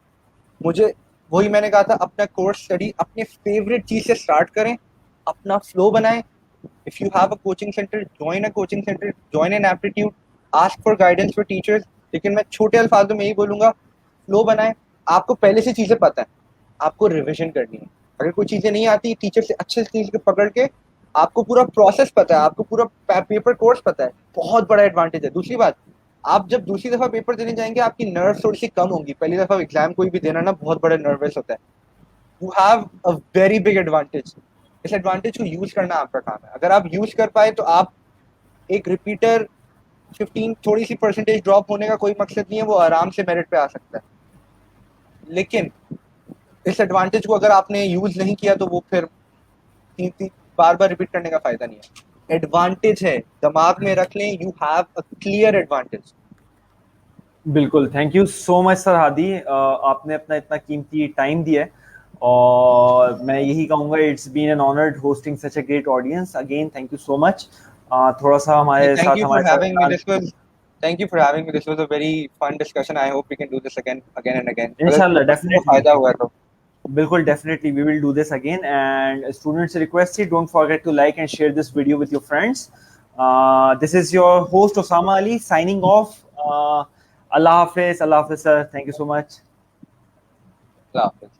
Speaker 3: मुझे वही मैंने कहा था, अपना कोर्स स्टडी अपने फेवरेट चीज से स्टार्ट करें, अपना फ्लो बनाएं। If you have a coaching centre, join a coaching center, join an aptitude, ask for guidance for teachers, लेकिन मैं छोटे अल्फाजों में यही बोलूंगा, फ्लो बनाएं। आपको पहले से चीजें पता है, आपको रिवीजन करनी है। अगर कोई चीजें नहीं आती, टीचर से अच्छे से चीज को पकड़ के, आपको पूरा प्रोसेस पता है, आपको पूरा पेपर कोर्स पता है, बहुत बड़ा एडवांटेज है। दूसरी बात, आप जब दूसरी दफा पेपर देने जाएंगे, आपकी नर्व थोड़ी सी कम होंगी। पहली दफा एग्जाम कोई भी देना ना, बहुत बड़ा नर्वस होता है। You have a very big advantage. इस एडवांटेज को यूज करना आपका काम है। अगर आप यूज कर पाए तो आप एक रिपीटर 15 थोड़ी सी परसेंटेज ड्रॉप होने का कोई मकसद नहीं है, वो आराम से मेरिट पे आ सकता है। लेकिन इस एडवांटेज को अगर आपने यूज नहीं किया तो वो फिर तीन तीन बार बार रिपीट करने का फायदा नहीं है। एडवांटेज है, दिमाग में रख लें, you have a clear advantage.
Speaker 2: बिल्कुल, thank you so much sir Hadi, आपने अपना इतना कीमती टाइम दिया है और मैं यही कहूँगा it's been an honoured hosting such a great audience. Again thank you so much. थोड़ा सा हमारे
Speaker 3: थैंक
Speaker 2: साथ
Speaker 3: यू
Speaker 2: हमारे
Speaker 3: फॉर हैविंग मी,
Speaker 2: साथ
Speaker 3: this was thank you for having me, this was a very fun discussion. I hope we can do this again and again. अगर
Speaker 2: इंशाल्लाह
Speaker 3: बच्चों को
Speaker 2: डेफिनेटली,
Speaker 3: फायदा हुआ तो
Speaker 2: बिल्कुल definitely we will do this again. And students request ही don't forget to like and share this video with your friends. This is your host Usama Ali signing off. अल्लाह हाफिज, अल्लाह हाफिज sir, thank you so much.
Speaker 3: Allah Hafiz.